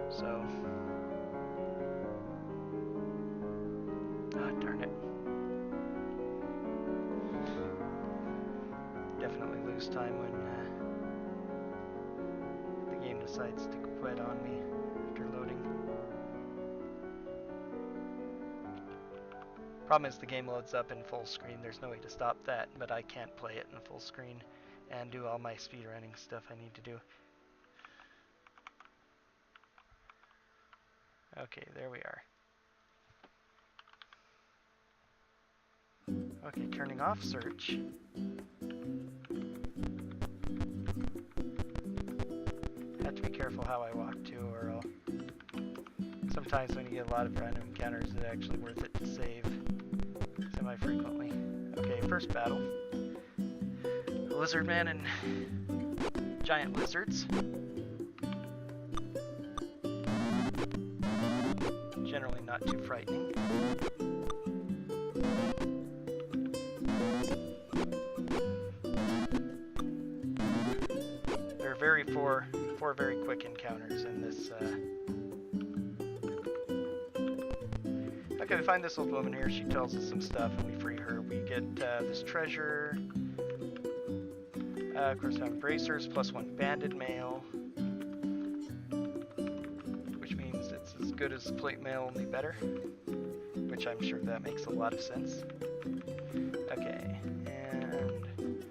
So, darn it. Definitely lose time when the game decides to quit on me after loading. Problem is the game loads up in full screen. There's no way to stop that, but I can't play it in full screen and do all my speedrunning stuff I need to do. Okay, there we are. Okay, turning off search. Have to be careful how I walk too, or I'll... Sometimes when you get a lot of random encounters, it's actually worth it to save semi-frequently. Okay, first battle. Lizardman and giant lizards. Generally not too frightening. There are four very quick encounters in this. Okay, we find this old woman here. She tells us some stuff, and we free her. We get this treasure. Of course, we have bracers plus 1 banded mail, which means it's as good as plate mail, only better. Which I'm sure that makes a lot of sense. Okay, and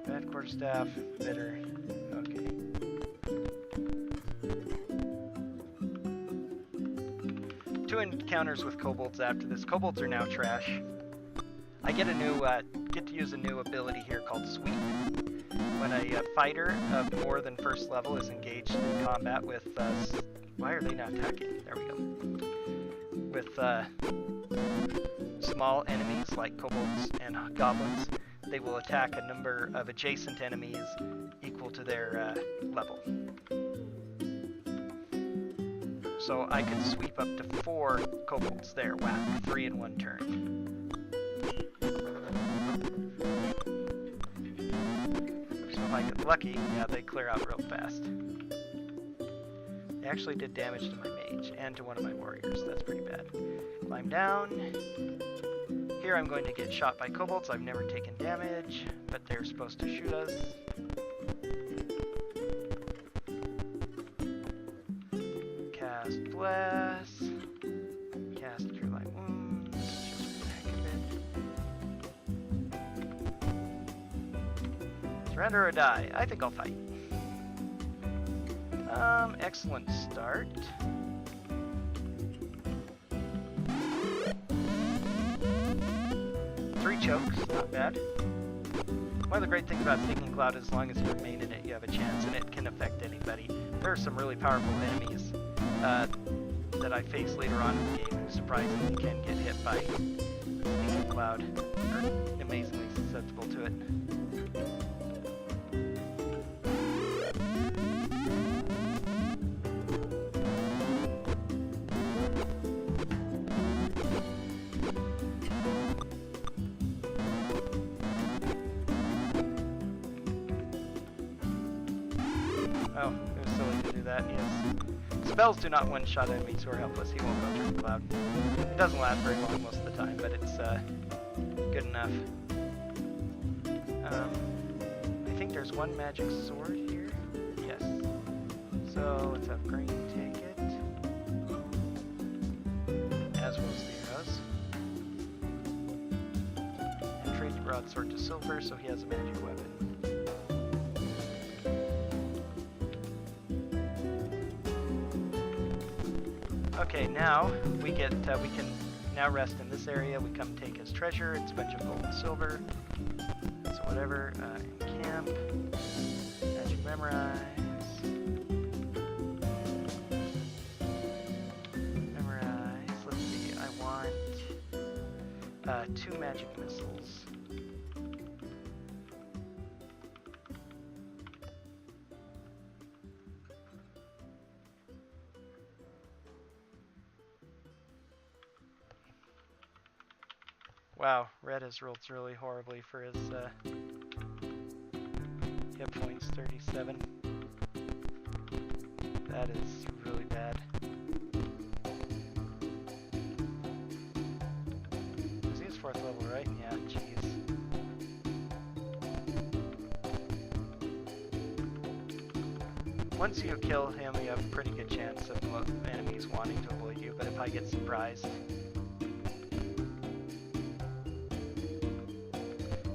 bad quarterstaff, better. Okay. Two encounters with kobolds after this. Kobolds are now trash. I get a new get to use a new ability here called Sweep. When a fighter of more than first level is engaged in combat with why are they not attacking? There we go. With small enemies like kobolds and goblins, they will attack a number of adjacent enemies equal to their level. So I could sweep up to 4 kobolds there. Wow, 3 in one turn. So if I get lucky, yeah, they clear out real fast. They actually did damage to my mage and to one of my warriors. That's pretty bad. Climb down. Here I'm going to get shot by kobolds. I've never taken damage, but they're supposed to shoot us. Bless. Cast Cure Light Wounds. Just for the heck of it. Surrender or die. I think I'll fight. Excellent start. Three chokes, not bad. One of the great things about Stinking Cloud, as long as you remain in it, you have a chance, and it can affect anybody. There are some really powerful enemies that I face later on in the game who surprisingly can get hit by Stinking Cloud, or amazingly susceptible to it. Oh, it was silly to do that, yes. Spells do not one-shot enemies who are helpless. He won't go through the cloud. It doesn't last very long most of the time, but it's good enough. I think there's one magic sword here. Yes. So let's have Green take it. As well as the arrows. And trade the broadsword to silver, so he has a magic weapon. Okay, now we get we can now rest in this area. We come take his treasure. It's a bunch of gold and silver. So whatever. Camp. Magic memorize. Memorize. Let's see. I want 2 magic missiles. Wow, Red has rolled really horribly for his hit points, 37. That is really bad. He's 4th level, right? Yeah, jeez. Once you kill him, you have a pretty good chance of enemies wanting to avoid you, but if I get surprised...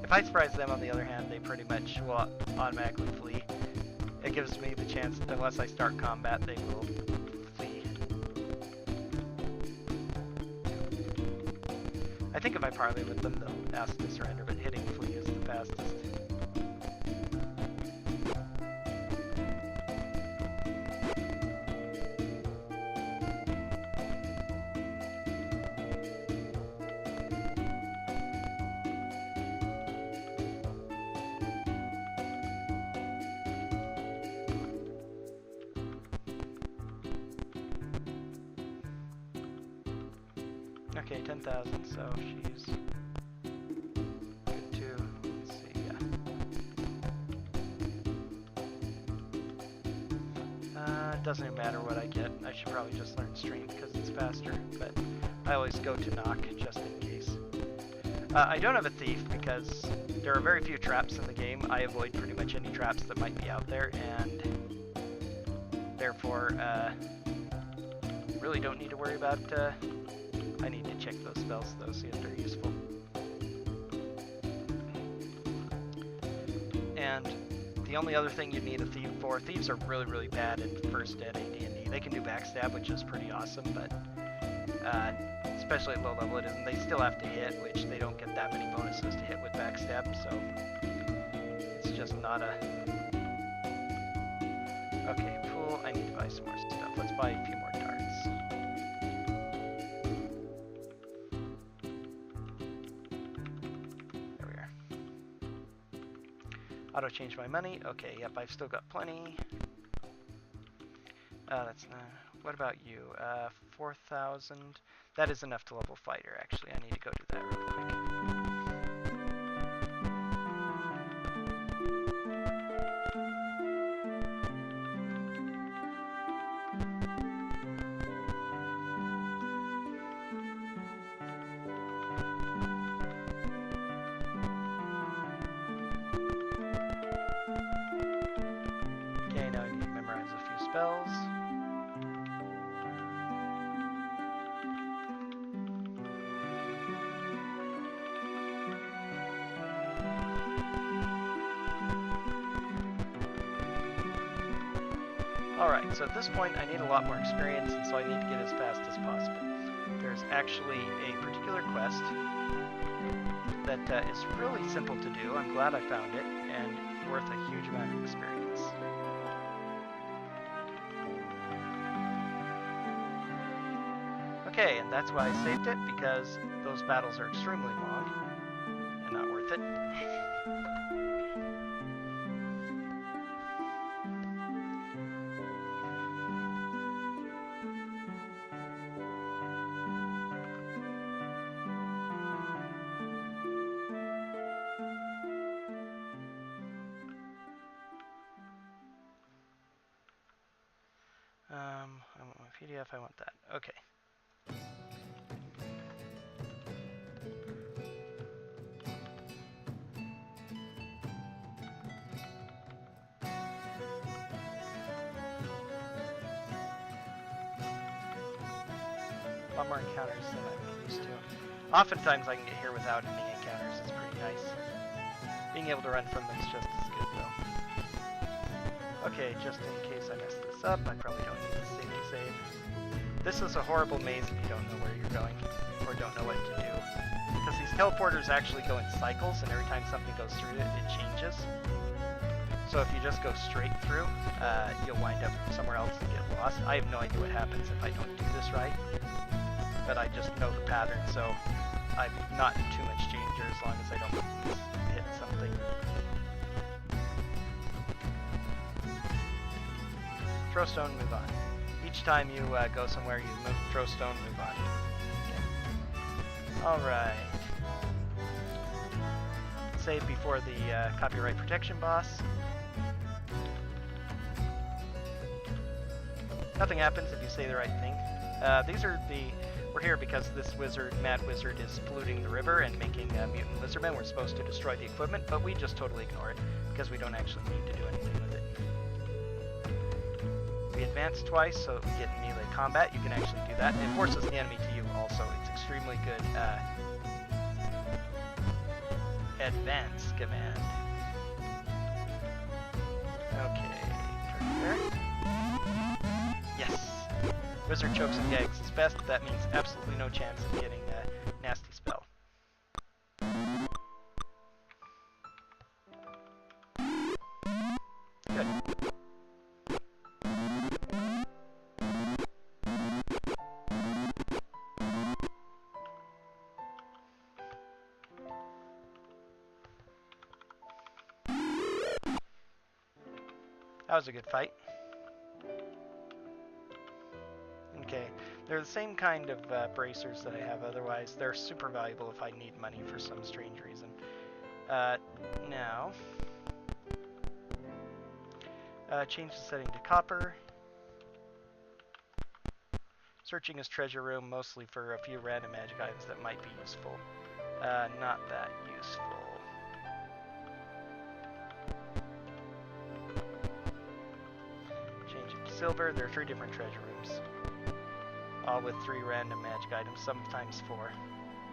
If I surprise them, on the other hand, they pretty much will automatically flee. It gives me the chance, unless I start combat, they will flee. I think if I parley with them, they'll ask to surrender, but hitting flee is the fastest. Okay, 10,000, so she's good too. Let's see, yeah. It doesn't even matter what I get. I should probably just learn Strength because it's faster, but I always go to Knock just in case. I don't have a Thief because there are very few traps in the game. I avoid pretty much any traps that might be out there, and therefore really don't need to worry about I need to check those spells though, see if they're useful. And the only other thing you need a Thief for, Thieves are really, really bad in first ed AD&D. They can do backstab, which is pretty awesome, but especially at low level it isn't. They still have to hit, which they don't get that many bonuses to hit with backstab, so it's just not a... Okay, pool, I need to buy some more stuff. Let's buy a few more darts. Auto change my money. Okay, yep, I've still got plenty. That's not. What about you? 4,000. That is enough to level fighter, actually. I need to go do that real quick. Okay, now I need to memorize a few spells. Alright, so at this point I need a lot more experience, and so I need to get as fast as possible. There's actually a particular quest that is really simple to do. I'm glad I found it, and worth a huge amount of experience. Okay, and that's why I saved it, because those battles are extremely long, and not worth it. I want my PDF, I want that. Okay. A lot more encounters than I'm used to. Oftentimes I can get here without any encounters. It's pretty nice. Being able to run from them is just as good, though. Okay, just in case I mess this up, I probably don't need the safety save. This is a horrible maze if you don't know where you're going, or don't know what to do. Because these teleporters actually go in cycles, and every time something goes through it, it changes. So if you just go straight through, you'll wind up somewhere else and get lost. I have no idea what happens if I don't do this right. But I just know the pattern, so I'm not in too much danger as long as I don't hit something. Throw stone, move on. Each time you go somewhere, you move, throw stone, move on. Okay. Alright. Save before the copyright protection boss. Nothing happens if you say the right thing. We're here because this mad wizard is polluting the river and making mutant lizardmen. We're supposed to destroy the equipment, but we just totally ignore it because we don't actually need to do anything with it. We advance twice, so we get in melee combat. You can actually do that. It forces the enemy to you also. It's extremely good advance command. Okay, turn there. Yes! Wizard chokes and gags is best. That means absolutely no chance of getting a nasty spell. Good. That was a good fight. Okay, they're the same kind of bracers that I have otherwise. They're super valuable if I need money for some strange reason. Now, change the setting to copper. Searching his treasure room mostly for a few random magic items that might be useful. Not that useful. Change it to silver. There are 3 different treasure rooms. All with 3 random magic items, sometimes 4.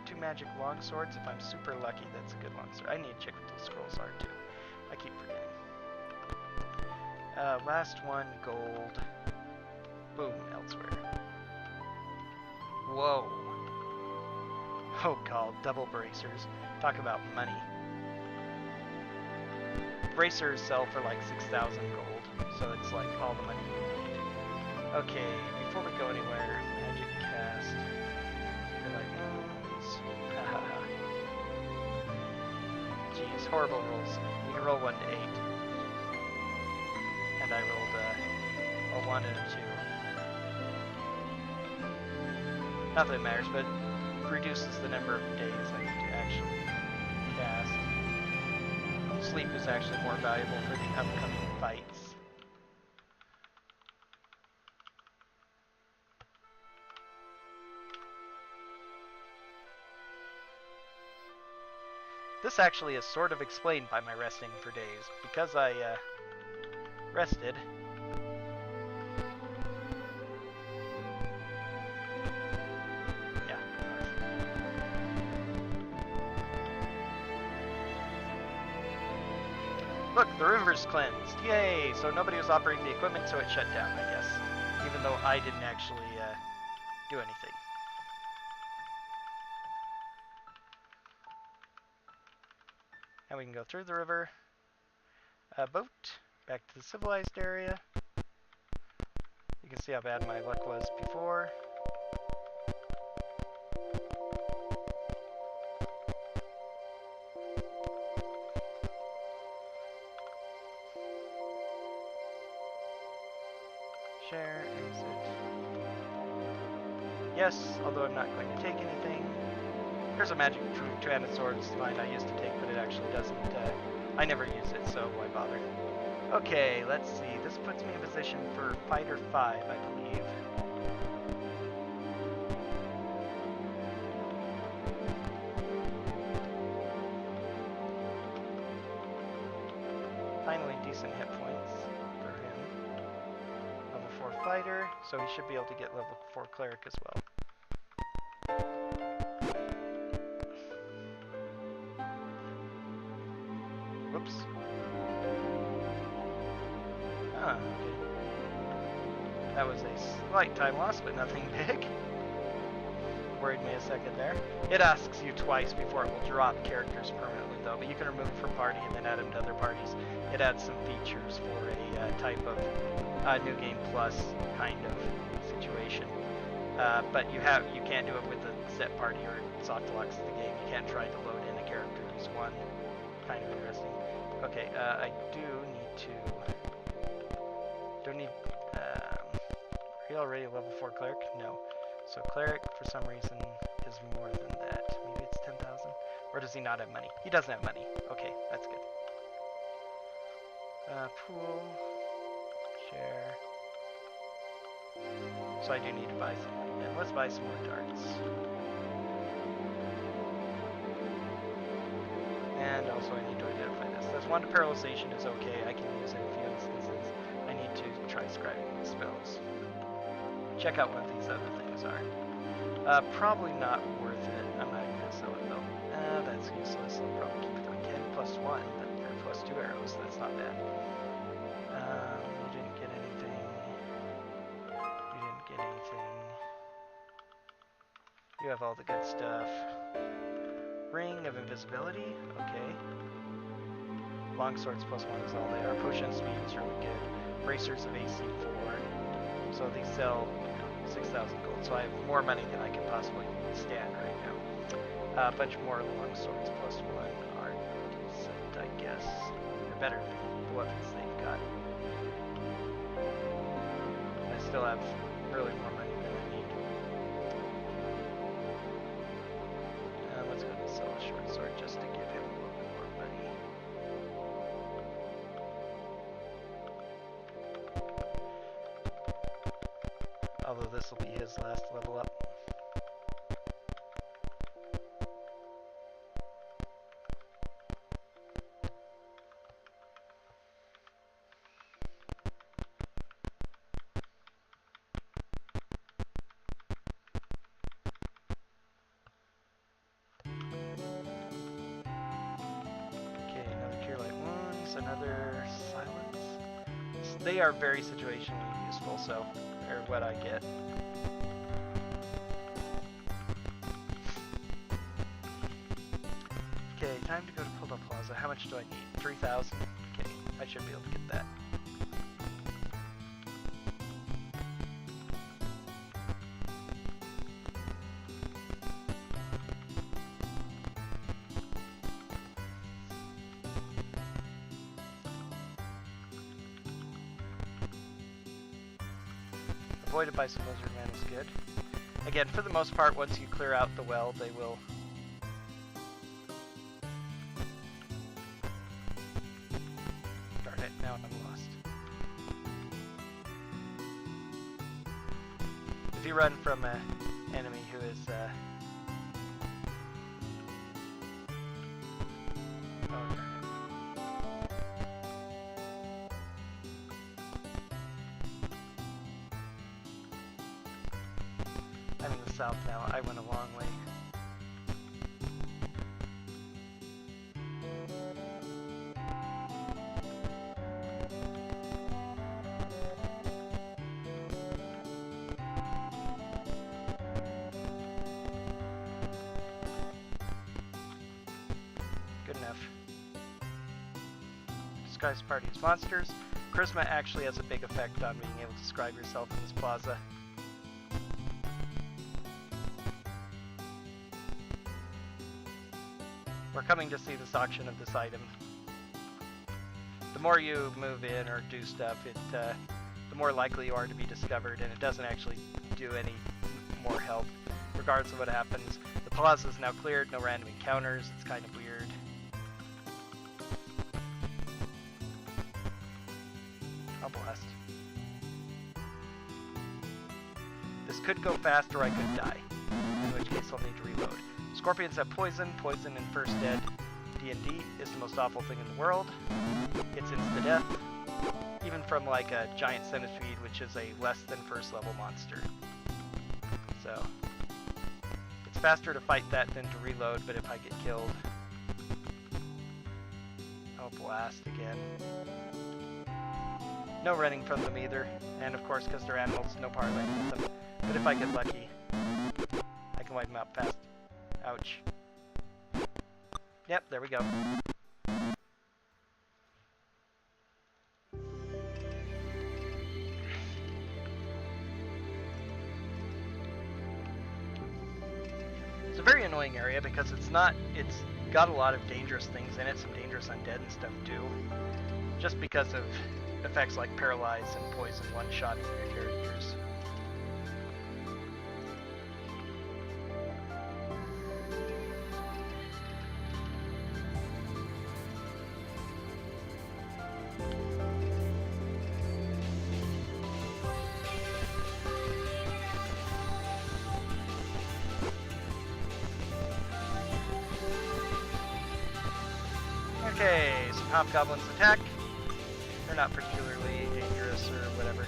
2 magic longswords. If I'm super lucky, that's a good longsword. I need to check what those scrolls are too. I keep forgetting. Last one, gold. Boom, elsewhere. Whoa. Oh god, double bracers. Talk about money. Bracers sell for like 6,000 gold, so it's like all the money you need. Okay, before we go anywhere, magic cast. You're like, haha. Jeez, horrible rolls. You can roll 1 to 8. And I rolled a 1 and a 2. Not that it matters, but reduces the number of days I need to actually cast. Sleep is actually more valuable for the upcoming fights. This actually is sort of explained by my resting for days. Because I rested, Look, the river's cleansed. Yay! So nobody was operating the equipment, so it shut down, I guess. Even though I didn't actually do anything. And we can go through the river. Boat. Back to the civilized area. You can see how bad my luck was before. Share, exit. Yes, although I'm not going to take anything. Here's a magic two-handed sword line I used to take, but it actually doesn't. I never use it, so why bother? Okay, let's see. This puts me in position for Fighter 5, I believe. Finally, decent hit points for him. Level 4 fighter, so he should be able to get level 4 cleric as well. Whoops. Ah, okay. That was a slight time loss, but nothing big. Worried me a second there. It asks you twice before it will drop characters permanently, though, but you can remove them from party and then add them to other parties. It adds some features for a type of New Game Plus kind of situation. But you can't do it with a set party or soft locks the game. You can't try to load in a character who's one. Kind of interesting. Okay, I do need to... Don't need... are you already a level 4 cleric? No. So cleric, for some reason, is more than that. Maybe it's 10,000? Or does he not have money? He doesn't have money. Okay, that's good. Pool. Share. So I do need to buy something. And let's buy some more darts. And also I need to identify this. This wand of paralyzation is okay. I can use it in a few instances. I need to try scribing these spells. Check out what these other things are. Probably not worth it. I'm not even going to sell it though. That's useless. I'll probably keep it on 10 plus 1, but they're plus 2 arrows. That's not bad. You didn't get anything. You didn't get anything. You have all the good stuff. Ring of invisibility. Okay. Longswords plus 1 is all they are. Potion speed is really good. Bracers of AC 4. So these sell 6,000 gold, so I have more money than I can possibly stand right now. A bunch more longswords plus 1 are decent, I guess. They're better than the weapons they've got. I still have really more money than I need. Let's go and sell a short sword just to give him a little bit more money. Although this will be his last level up. Okay, another Cure Light Wounds, another Silence. They are very situationally useful, so they're what I get. Okay, time to go to Pilda Plaza. How much do I need? 3,000? Okay, I should be able to get that. Avoided by some lizard man is good. Again, for the most part, once you clear out the well, they will... Darn it, now I'm lost. If you run from an enemy who is... Oh, darn it. I'm in the south now. I went a long way. describes party as monsters. Charisma actually has a big effect on being able to describe yourself in this plaza. We're coming to see this auction of this item. The more you move in or do stuff, the more likely you are to be discovered, and it doesn't actually do any more help, regardless of what happens. The plaza is now cleared, no random encounters, it's kind of weird. Oh, blast. This could go fast or I could die, in which case I'll need to reload. Scorpions have poison. Poison in First Ed D&D is the most awful thing in the world. It's insta-death, even from like a giant centipede, which is a less than first level monster. So, it's faster to fight that than to reload, but if I get killed... Oh, blast again. No running from them either, and of course, because they're animals, no parlaying with them. But if I get lucky, I can wipe them out fast. Ouch. Yep, there we go. It's a very annoying area because it's got a lot of dangerous things in it, some dangerous undead and stuff too. Just because of effects like paralyze and poison one-shot your characters. Okay, some hobgoblins attack. They're not particularly dangerous or whatever.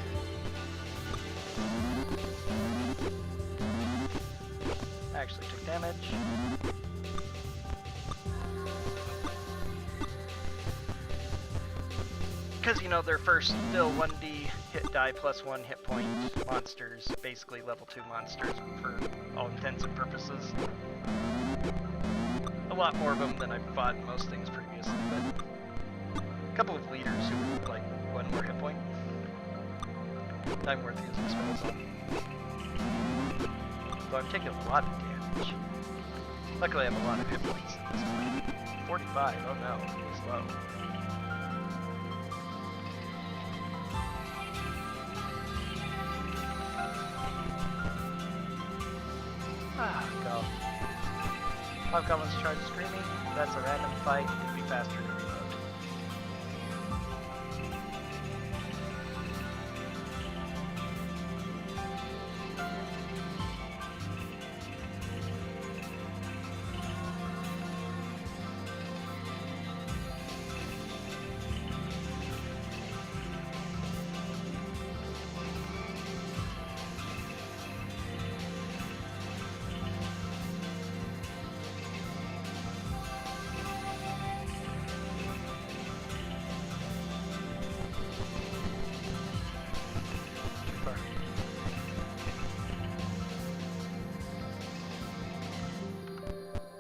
Actually took damage. Because, you know, they're first still 1d hit die plus 1 hit point monsters, basically level 2 monsters for all intents and purposes. A lot more of them than I've fought in most things previously, but a couple of leaders who were like 1 more hit point. Time worth using spells on. So I'm taking a lot of damage. Luckily I have a lot of hit points at this point. 45, oh no, it's low. Ah, go. Hobgoblins charge screaming. That's a random fight. It'd be faster to reload.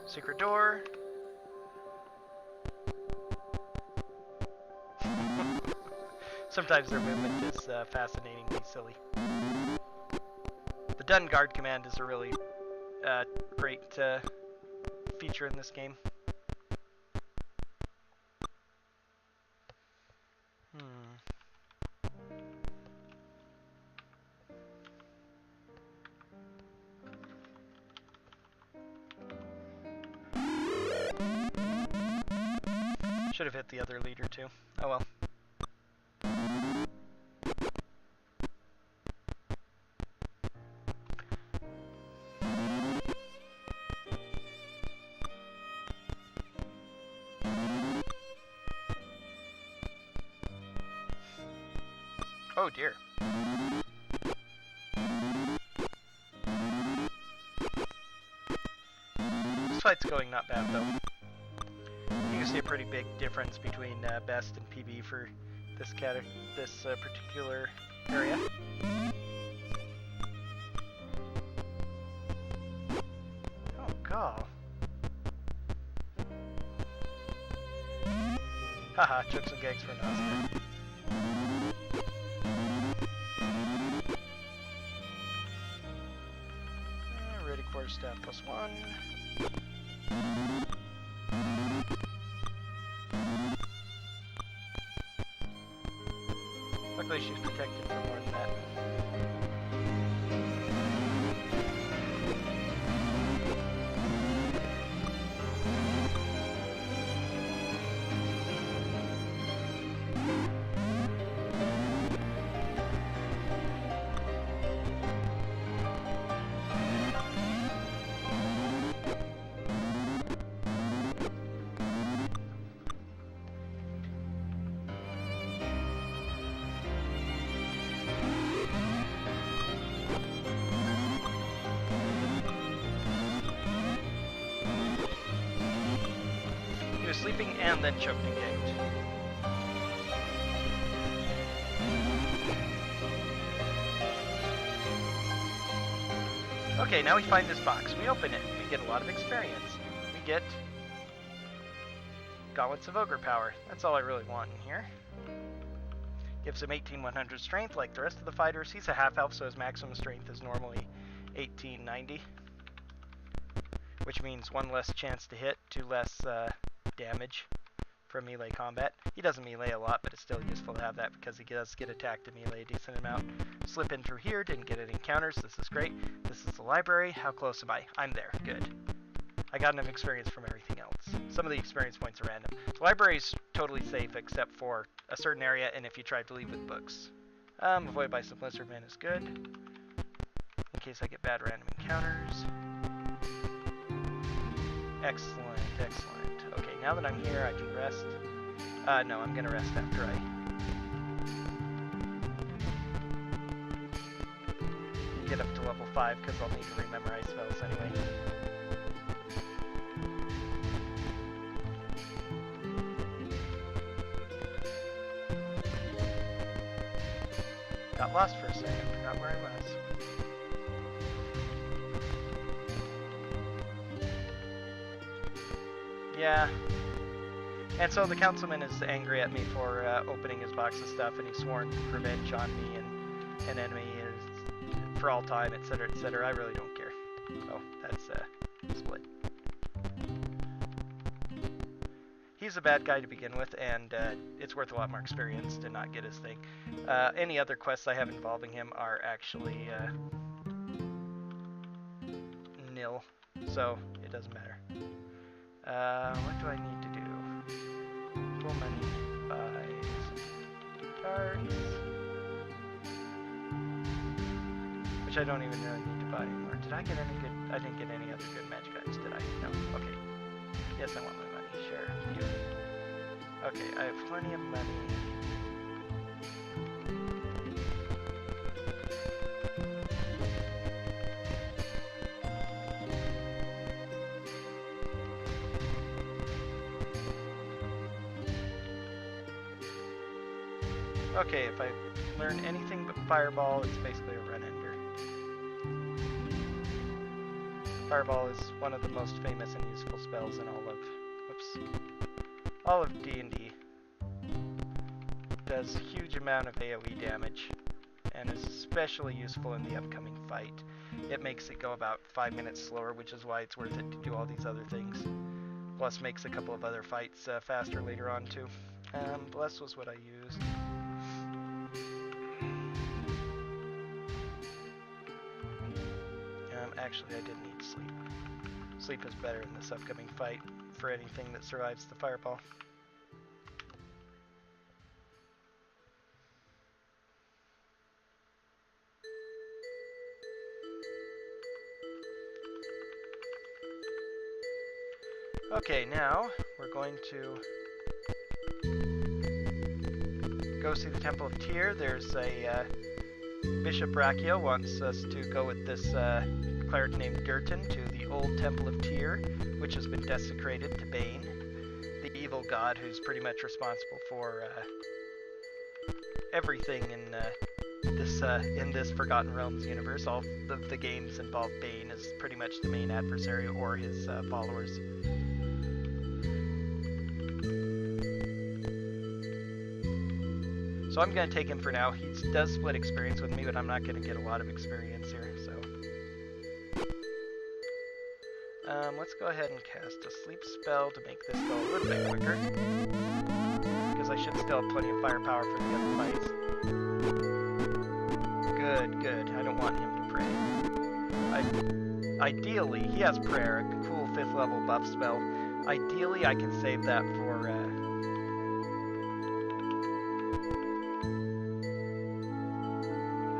Secret door. Sometimes their movement is fascinatingly silly. The Dun Guard command is a really great feature in this game. Should have hit the other leader too. Oh well. Oh dear. This fight's going not bad though. You can see a pretty big difference between best and PB for this particular area. Oh god. Haha, jokes and gags for an Oscar. Ready quarterstaff +1. Luckily she's protected for more than that. Sleeping and then choked and gagged. Okay, now we find this box. We open it. We get a lot of experience. We get Gauntlets of Ogre Power. That's all I really want in here. Gives him 18,100 strength like the rest of the fighters. He's a half-elf, so his maximum strength is normally 1890. Which means 1 less chance to hit, 2 less damage from melee combat. He doesn't melee a lot, but it's still useful to have that because he does get attacked to melee a decent amount. Slip in through here, didn't get any encounters. This is great. This is the library. How close am I? I'm there. Good. I got enough experience from everything else. Some of the experience points are random. The library's totally safe except for a certain area and if you try to leave with books. Avoid by some lizard men is good. In case I get bad random encounters. Excellent, excellent. Okay, now that I'm here, I can rest. No, I'm gonna rest after I get up to level 5, because I'll need to rememorize spells anyway. Got lost for a second, forgot where I was. Yeah. And so the councilman is angry at me for opening his box of stuff, and he's sworn revenge on me and an enemy is for all time, etc., etc. I really don't care. So that's split. He's a bad guy to begin with, and it's worth a lot more experience to not get his thing. Any other quests I have involving him are actually nil, so it doesn't matter. What do I need to do? Pull money, buy some cards. Which I don't even really need to buy anymore. Did I get any good? I didn't get any other good magic items, did I? No. Okay. Yes, I want my money. Sure. You. Okay, I have plenty of money. Okay, if I learn anything but Fireball, it's basically a run-ender. Fireball is one of the most famous and useful spells in all of D&D. Does a huge amount of AoE damage, and is especially useful in the upcoming fight. It makes it go about 5 minutes slower, which is why it's worth it to do all these other things. Plus makes a couple of other fights faster later on too. Bless was what I used. Actually, I did need sleep. Sleep is better in this upcoming fight for anything that survives the fireball. Okay, now we're going to go see the Temple of Tyr. There's a Bishop Brachio wants us to go with this cleric named Durton to the old Temple of Tyr, which has been desecrated to Bane, the evil god who's pretty much responsible for everything in this Forgotten Realms universe. All of the games involve Bane as pretty much the main adversary or his followers. So I'm going to take him for now. He does split experience with me, but I'm not going to get a lot of experience here, so... let's go ahead and cast a sleep spell to make this go a little bit quicker. Because I should still have plenty of firepower for the other fights. Good, good. I don't want him to pray. Ideally, he has prayer, a cool 5th level buff spell. Ideally, I can save that for,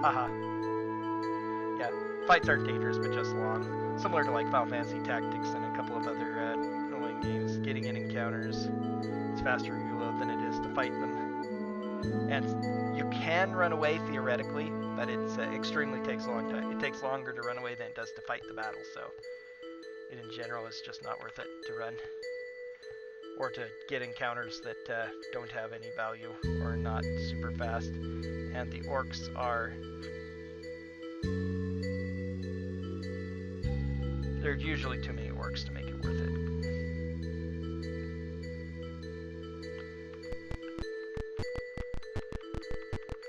haha. Yeah, fights aren't dangerous, but just long. Similar to like Final Fantasy Tactics and a couple of other role-playing games. Getting in encounters, it's faster to reload than it is to fight them. And you can run away theoretically, but it's extremely takes a long time. It takes longer to run away than it does to fight the battle, so it in general is just not worth it to run. Or to get encounters that don't have any value or are not super fast. And the orcs are... There are usually too many orcs to make it worth it.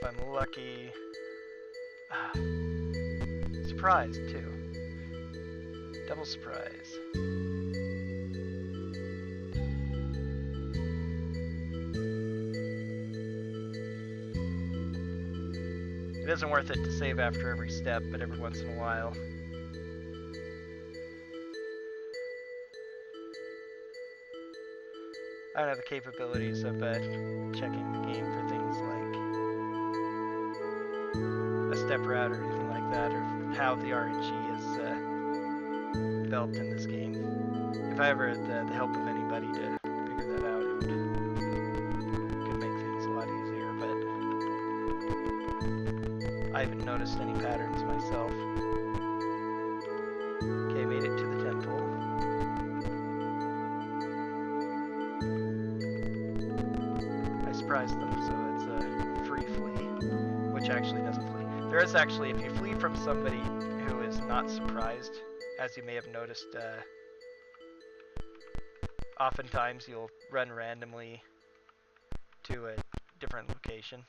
If I'm lucky... Surprise, too. Double surprise. It isn't worth it to save after every step, but every once in a while. I don't have the capabilities of checking the game for things like a step route or anything like that, or how the RNG is developed in this game. If I ever had the help of anybody to figure that out, it could make things a lot easier, but I haven't noticed any patterns myself. Okay, made it to the temple. Surprise them, so it's a free flee, which actually doesn't flee. There is actually, if you flee from somebody who is not surprised, as you may have noticed, oftentimes you'll run randomly to a different location.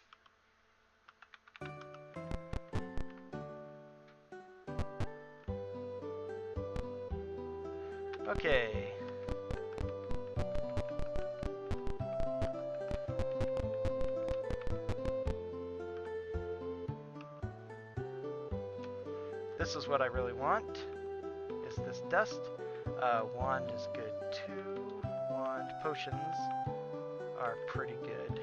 Okay. This is what I really want, is this dust. Wand is good too. Wand potions are pretty good.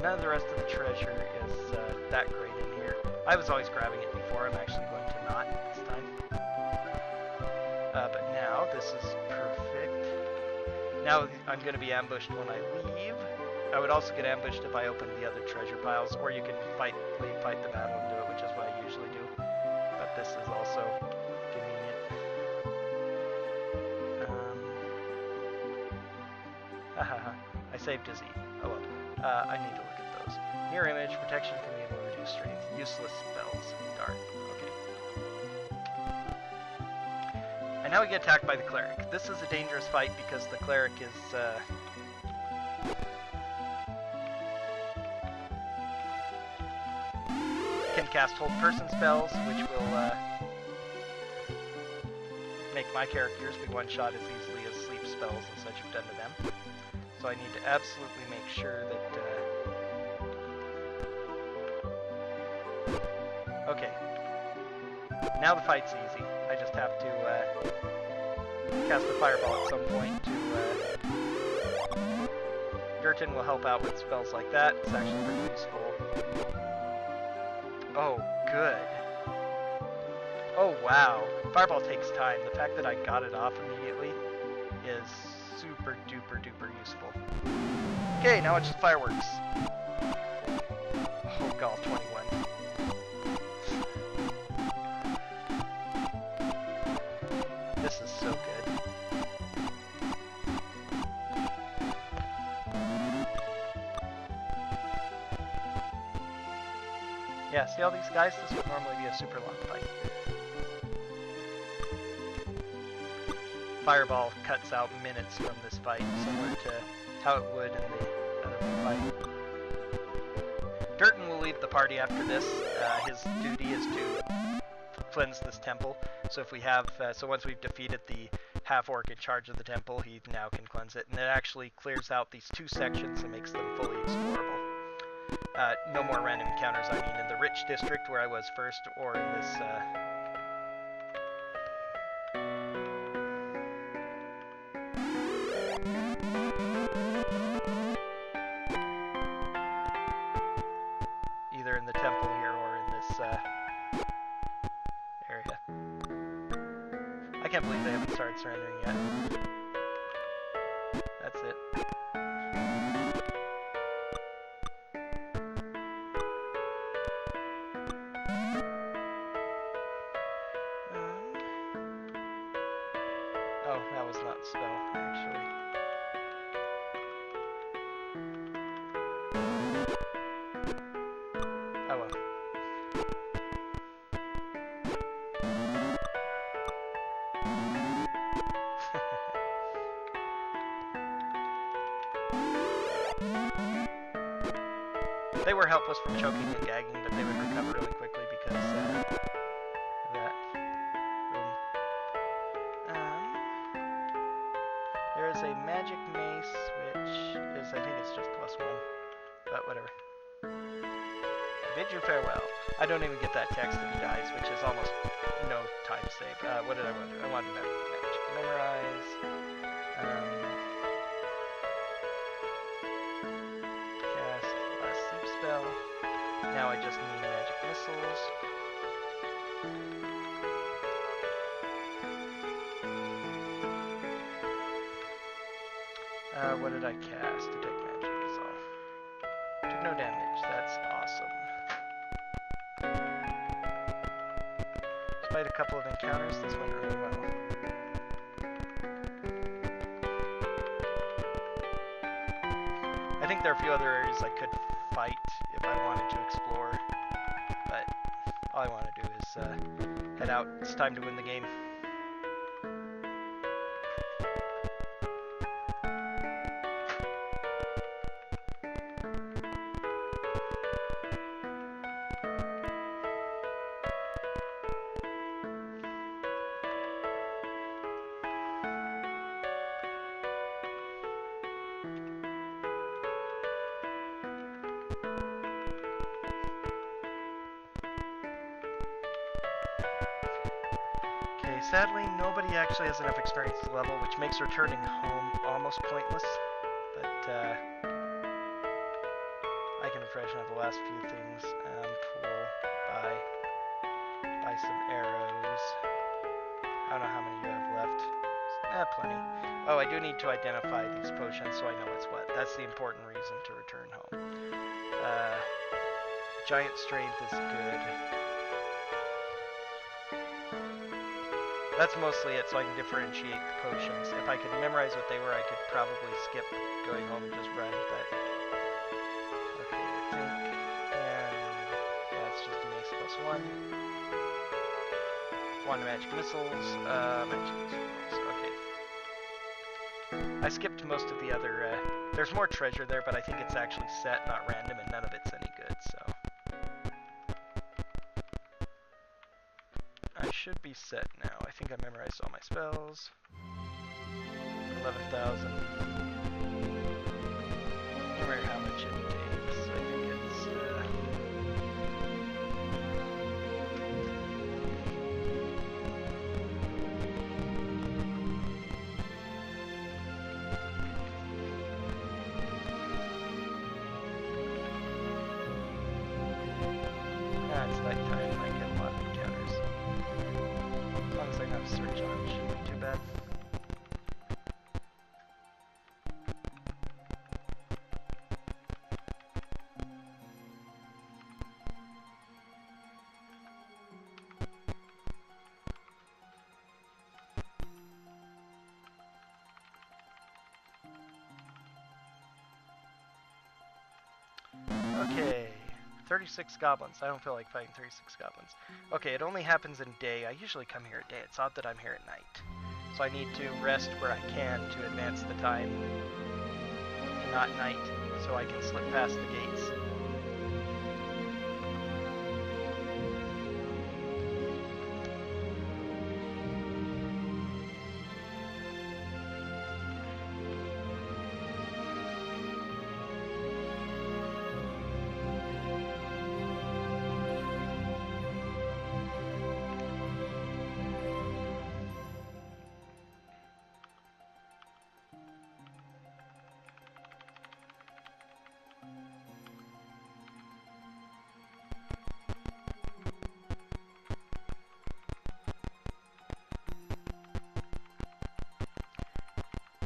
None of the rest of the treasure is that great in here. I was always grabbing it before, I'm actually going to not this time. But now, this is perfect. Now I'm going to be ambushed when I leave. I would also get ambushed if I opened the other treasure piles, or you can fight the battle and do it, which is what I usually do. But this is also convenient. I saved his E. Oh well. I need to look at those. Mirror image, protection from evil, reduce strength, useless spells. Darn. Okay. And now we get attacked by the cleric. This is a dangerous fight because the cleric is can cast hold person spells, which will make my characters be one-shot as easily as sleep spells and such have done to them. So I need to absolutely make sure that... Okay. Now the fight's easy. I just have to cast a fireball at some point to... Gurton will help out with spells like that. It's actually pretty useful. Oh, good. Oh, wow. Fireball takes time. The fact that I got it off immediately is super duper duper useful. Okay, now it's just fireworks. Oh god, 21. This is so good. Yeah, see all these guys? This would normally be a super long fight. Fireball cuts out minutes from this fight, similar to how it would in the fight. Durton will leave the party after this. His duty is to cleanse this temple. So if we have, so once we've defeated the half-orc in charge of the temple, he now can cleanse it. And it actually clears out these two sections and makes them fully explorable. No more random encounters, I mean, in the rich district where I was first, or in this, either in the temple here or in this, area. I can't believe they haven't started surrendering yet. That's it. Oh, that was not spell, actually. Oh well. They were helpless from choking and gagging, but they would recover really quickly because of that. There is a magic mace, which is, I think it's just +1, but whatever. Bid you farewell. I don't even get that text if he dies, which is almost no time save. What did I want to do? I wanted to magic memorize. Cast last sleep spell. Now I just need magic missiles. What did I cast? Detect magic is all. Took no damage. That's awesome. Despite a couple of encounters, this went really well. I think there are a few other areas I could fight if I wanted to explore, but all I want to do is head out. It's time to win the game. Sadly, nobody actually has enough experience to level, which makes returning home almost pointless, but I can freshen up the last few things. Pool, buy some arrows. I don't know how many you have left. Plenty. Oh, I do need to identify these potions so I know what's what. That's the important reason to return home. Giant strength is good. That's mostly it, so I can differentiate the potions. If I could memorize what they were, I could probably skip going home and just run, but... Okay, I think... And... Yeah, it's just a mace +1. 1 magic missiles, magic missiles, okay. I skipped most of the other, there's more treasure there, but I think it's actually set, not random, and none of it's any good, so... I should be set now. I think I memorized all my spells. 11,000. I don't remember how much it takes. I think it's... it's nighttime. I get a lot of encounters. As long as I have search on, it shouldn't be too bad. Okay. 36 goblins. I don't feel like fighting 36 goblins. Okay, it only happens in day. I usually come here at day. It's odd that I'm here at night. So I need to rest where I can to advance the time to not night. so I can slip past the gates.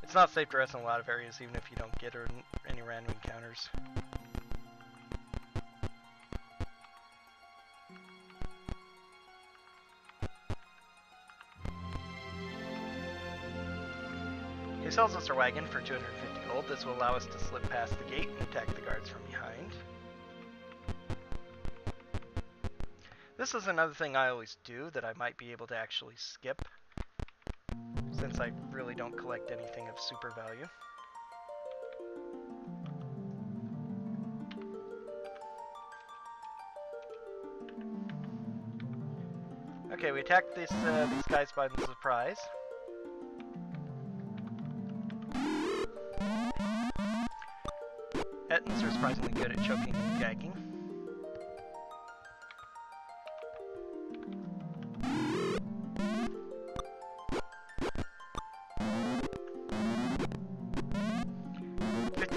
It's not safe to rest in a lot of areas, even if you don't get any random encounters. He sells us our wagon for 250 gold. This will allow us to slip past the gate and attack the guards from behind. This is another thing I always do that I might be able to actually skip, since I really don't collect anything of super value. Okay, we attacked these guys by the surprise. Ettins are surprisingly good at choking and gagging.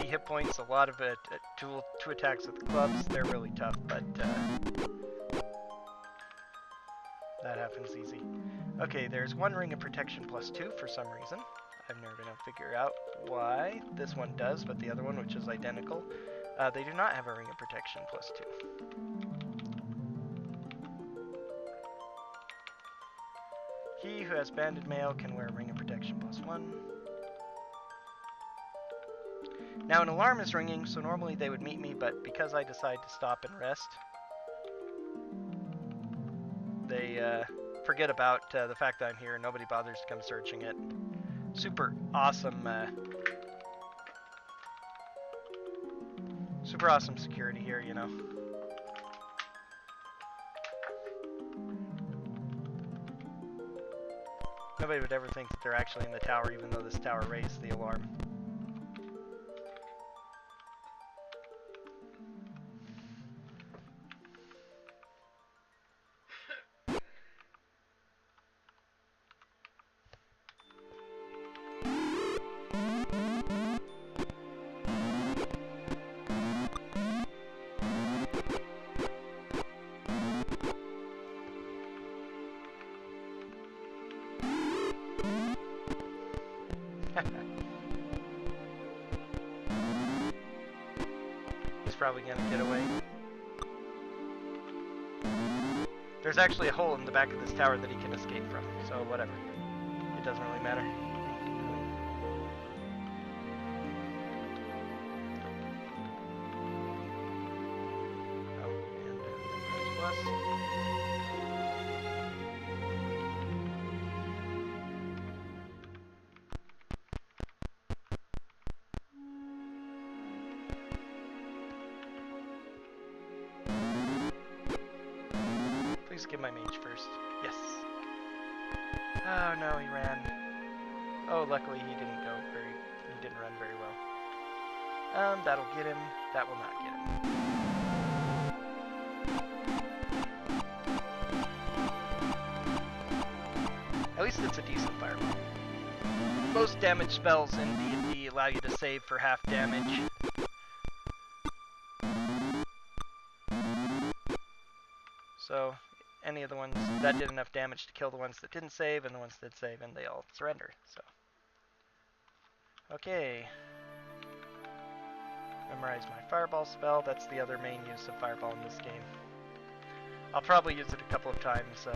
Hit points, a lot of it, two attacks with the clubs. They're really tough, but that happens easy. Okay, there's one ring of protection plus 2 for some reason. I've never been able to figure out why. This one does, but the other one, which is identical, they do not have a ring of protection plus 2. He who has banded mail can wear a ring of protection plus 1. Now an alarm is ringing, so normally they would meet me, but because I decide to stop and rest, they forget about the fact that I'm here and nobody bothers to come searching it. Super awesome security here, you know. Nobody would ever think that they're actually in the tower, even though this tower raised the alarm. He's probably gonna get away. There's actually a hole in the back of this tower that he can escape from, so whatever. It doesn't really matter. Oh, and there's plus. Please get my mage first. Yes. Oh no, he ran. Oh, luckily he didn't run very well. That'll get him. That will not get him. At least it's a decent fireball. Most damage spells in D&D allow you to save for half damage. So, any of the ones that did enough damage to kill the ones that didn't save, and the ones that did save, and they all surrender. So, okay. Memorize my fireball spell. That's the other main use of fireball in this game. I'll probably use it a couple of times.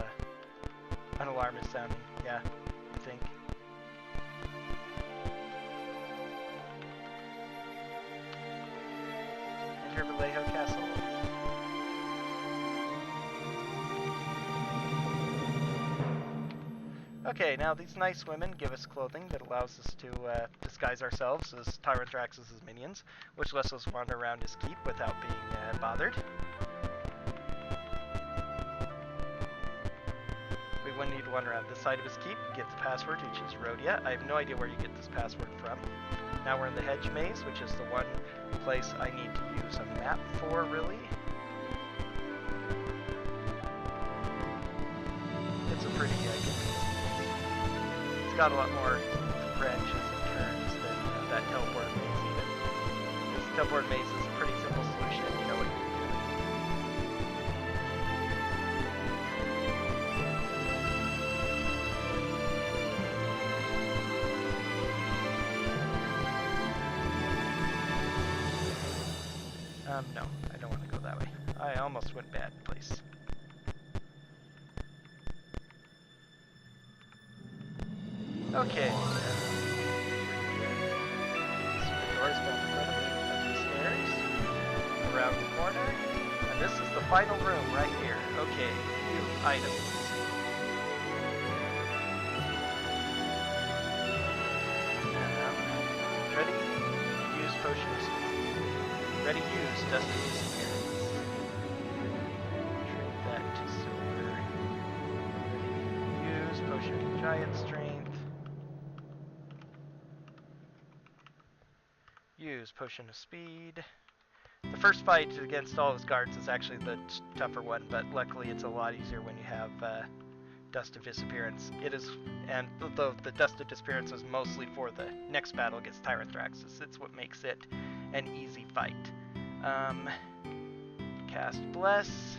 An alarm is sounding. Yeah, I think. Enter Vallejo Castle. Okay, now these nice women give us clothing that allows us to disguise ourselves as Tyranthraxus' minions, which lets us wander around his keep without being bothered. We wouldn't need to wander around this side of his keep, get the password, you choose Rhodia. I have no idea where you get this password from. Now we're in the hedge maze, which is the one place I need to use a map for, really. It's a pretty It's got a lot more branches and turns than that teleport maze even. This teleport maze is a pretty simple solution if you know what you're doing. No, I don't want to go that way. I almost went bad place. Okay. So the door's down in front of me, up the stairs, around the corner, and this is the final room right here. Okay, view items. Ready? Use potion of speed. Ready? Use dust of disappearance. Trade that to silver. Ready? Use potion of giant strength. Use potion of speed. The first fight against all his guards is actually the tougher one, but luckily it's a lot easier when you have dust of disappearance. It is, and though the dust of disappearance is mostly for the next battle against Tyranthraxus, it's what makes it an easy fight. Cast bless.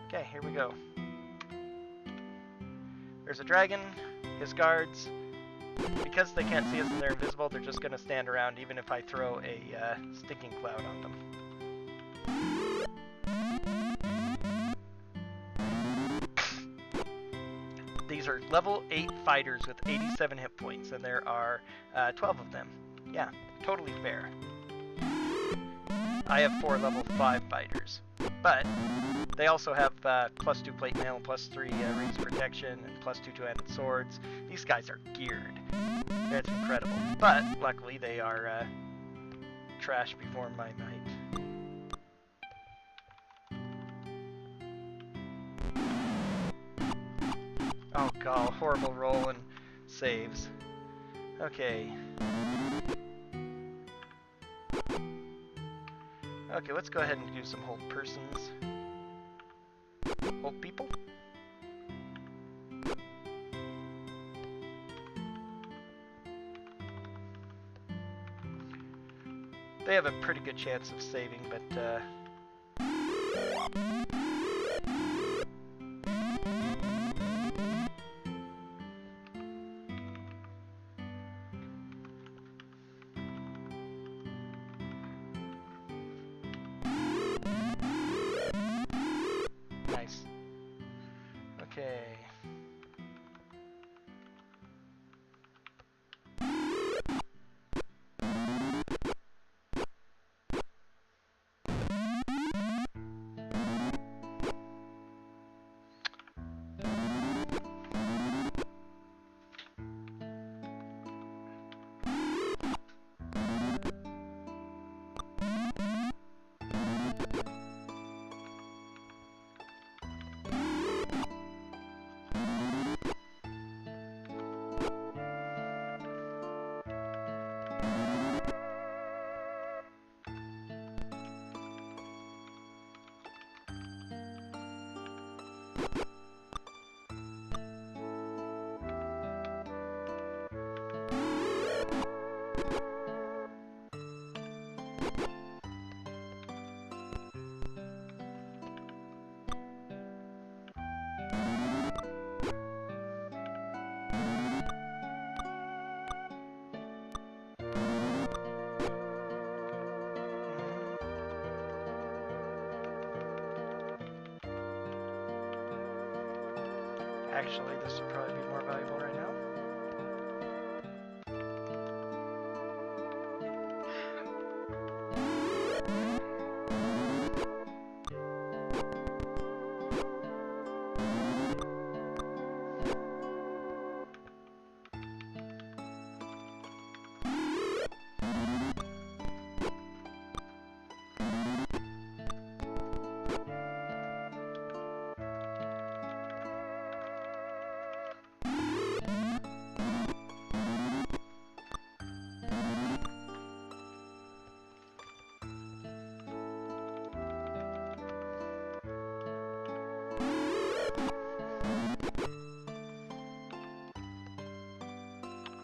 Okay, here we go. There's a dragon, his guards. Because they can't see us and they're invisible, they're just going to stand around even if I throw a stinking cloud on them. These are level 8 fighters with 87 hit points, and there are 12 of them. Yeah, totally fair. I have 4 level 5 fighters, but they also have +2 plate mail, +3 rings of protection, and +2 two-handed swords. These guys are geared. That's incredible. But luckily they are trash before my might. Oh god, horrible roll and saves. Okay. Okay, let's go ahead and do some hold persons. Hold people? They have a pretty good chance of saving, but nice. Okay. Actually, this would probably be more valuable right now.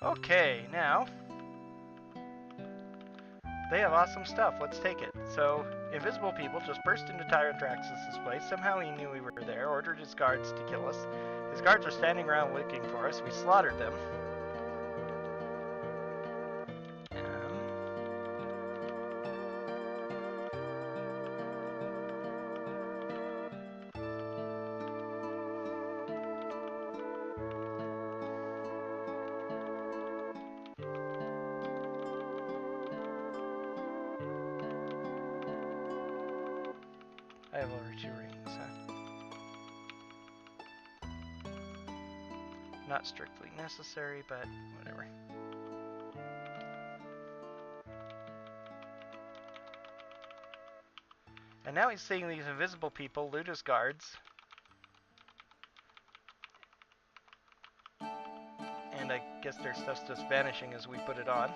Okay, now they have awesome stuff. Let's take it. So, invisible people just burst into Tyranthraxus' place. Somehow he knew we were there, ordered his guards to kill us. His guards are standing around looking for us. We slaughtered them. I have over 2 rings, huh? Not strictly necessary, but whatever. And now he's seeing these invisible people loot his guards. And I guess their stuff's just vanishing as we put it on.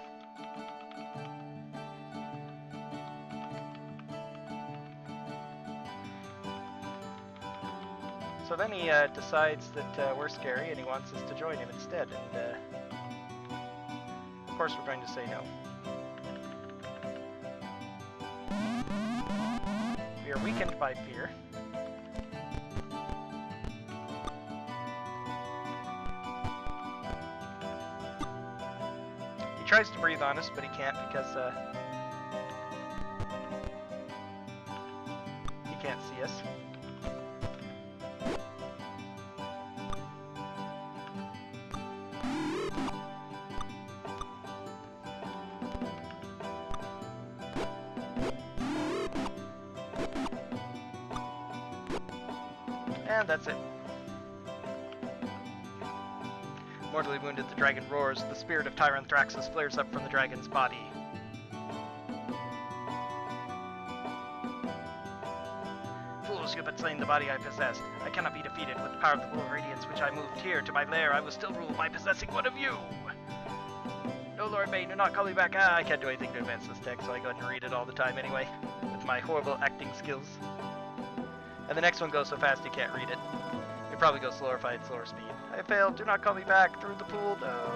So then he decides that we're scary and he wants us to join him instead. And of course we're going to say no. We are weakened by fear. He tries to breathe on us, but he can't because he can't see us. And that's it. Mortally wounded, the dragon roars. The spirit of Tyranthraxus flares up from the dragon's body. Fools, you but slain the body I possessed. I cannot be defeated with the power of the Bull of Radiance, which I moved here to my lair. I will still rule by possessing one of you. No, Lord May, do not call me back. I can't do anything to advance this text, so I go ahead and read it all the time anyway, with my horrible acting skills. And the next one goes so fast you can't read it. It probably goes slower if I had slower speed. I failed. Do not call me back. Through the pool. No.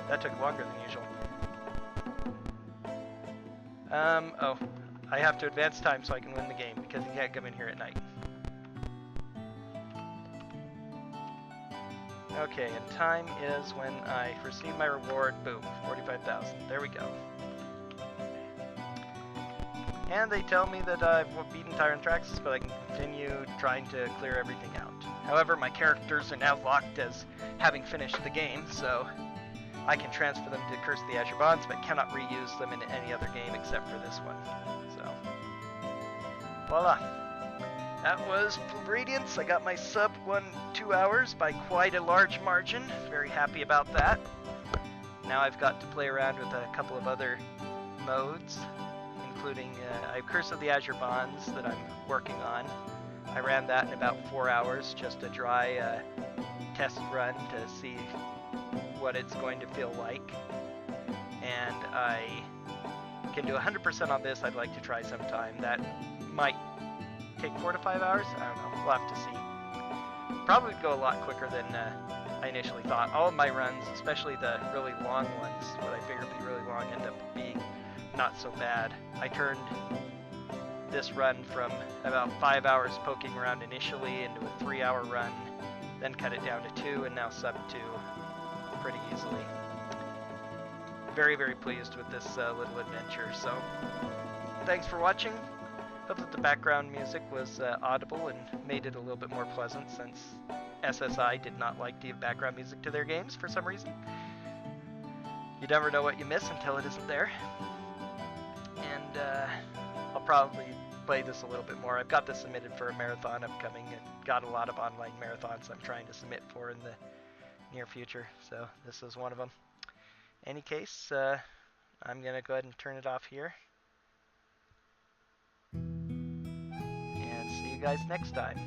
That took longer than usual. Oh. I have to advance time so I can win the game because you can't come in here at night. Okay, and time is when I receive my reward. Boom. 45,000. There we go. And they tell me that I've beaten Tyranthraxus, but I can continue trying to clear everything out. However, my characters are now locked as having finished the game, so I can transfer them to Curse of the Azure Bonds, but cannot reuse them in any other game except for this one. So, voila. That was Radiance. I got my sub 2 hours by quite a large margin. Very happy about that. Now I've got to play around with a couple of other modes, including I have Curse of the Azure Bonds that I'm working on. I ran that in about 4 hours, just a dry test run to see what it's going to feel like. And I can do 100% on this. I'd like to try sometime. That might take 4 to 5 hours. I don't know. We'll have to see. Probably go a lot quicker than I initially thought. All of my runs, especially the really long ones, what I figured would be really long, end up being not so bad. I turned this run from about 5 hours poking around initially into a 3-hour run, then cut it down to 2, and now sub 2 pretty easily. Very, very pleased with this little adventure. So, thanks for watching. Hope that the background music was audible and made it a little bit more pleasant, since SSI did not like to give background music to their games for some reason. You never know what you miss until it isn't there. And I'll probably play this a little bit more. I've got this submitted for a marathon upcoming, and got a lot of online marathons I'm trying to submit for in the near future, so this is one of them. Any case, I'm going to go ahead and turn it off here. And see you guys next time.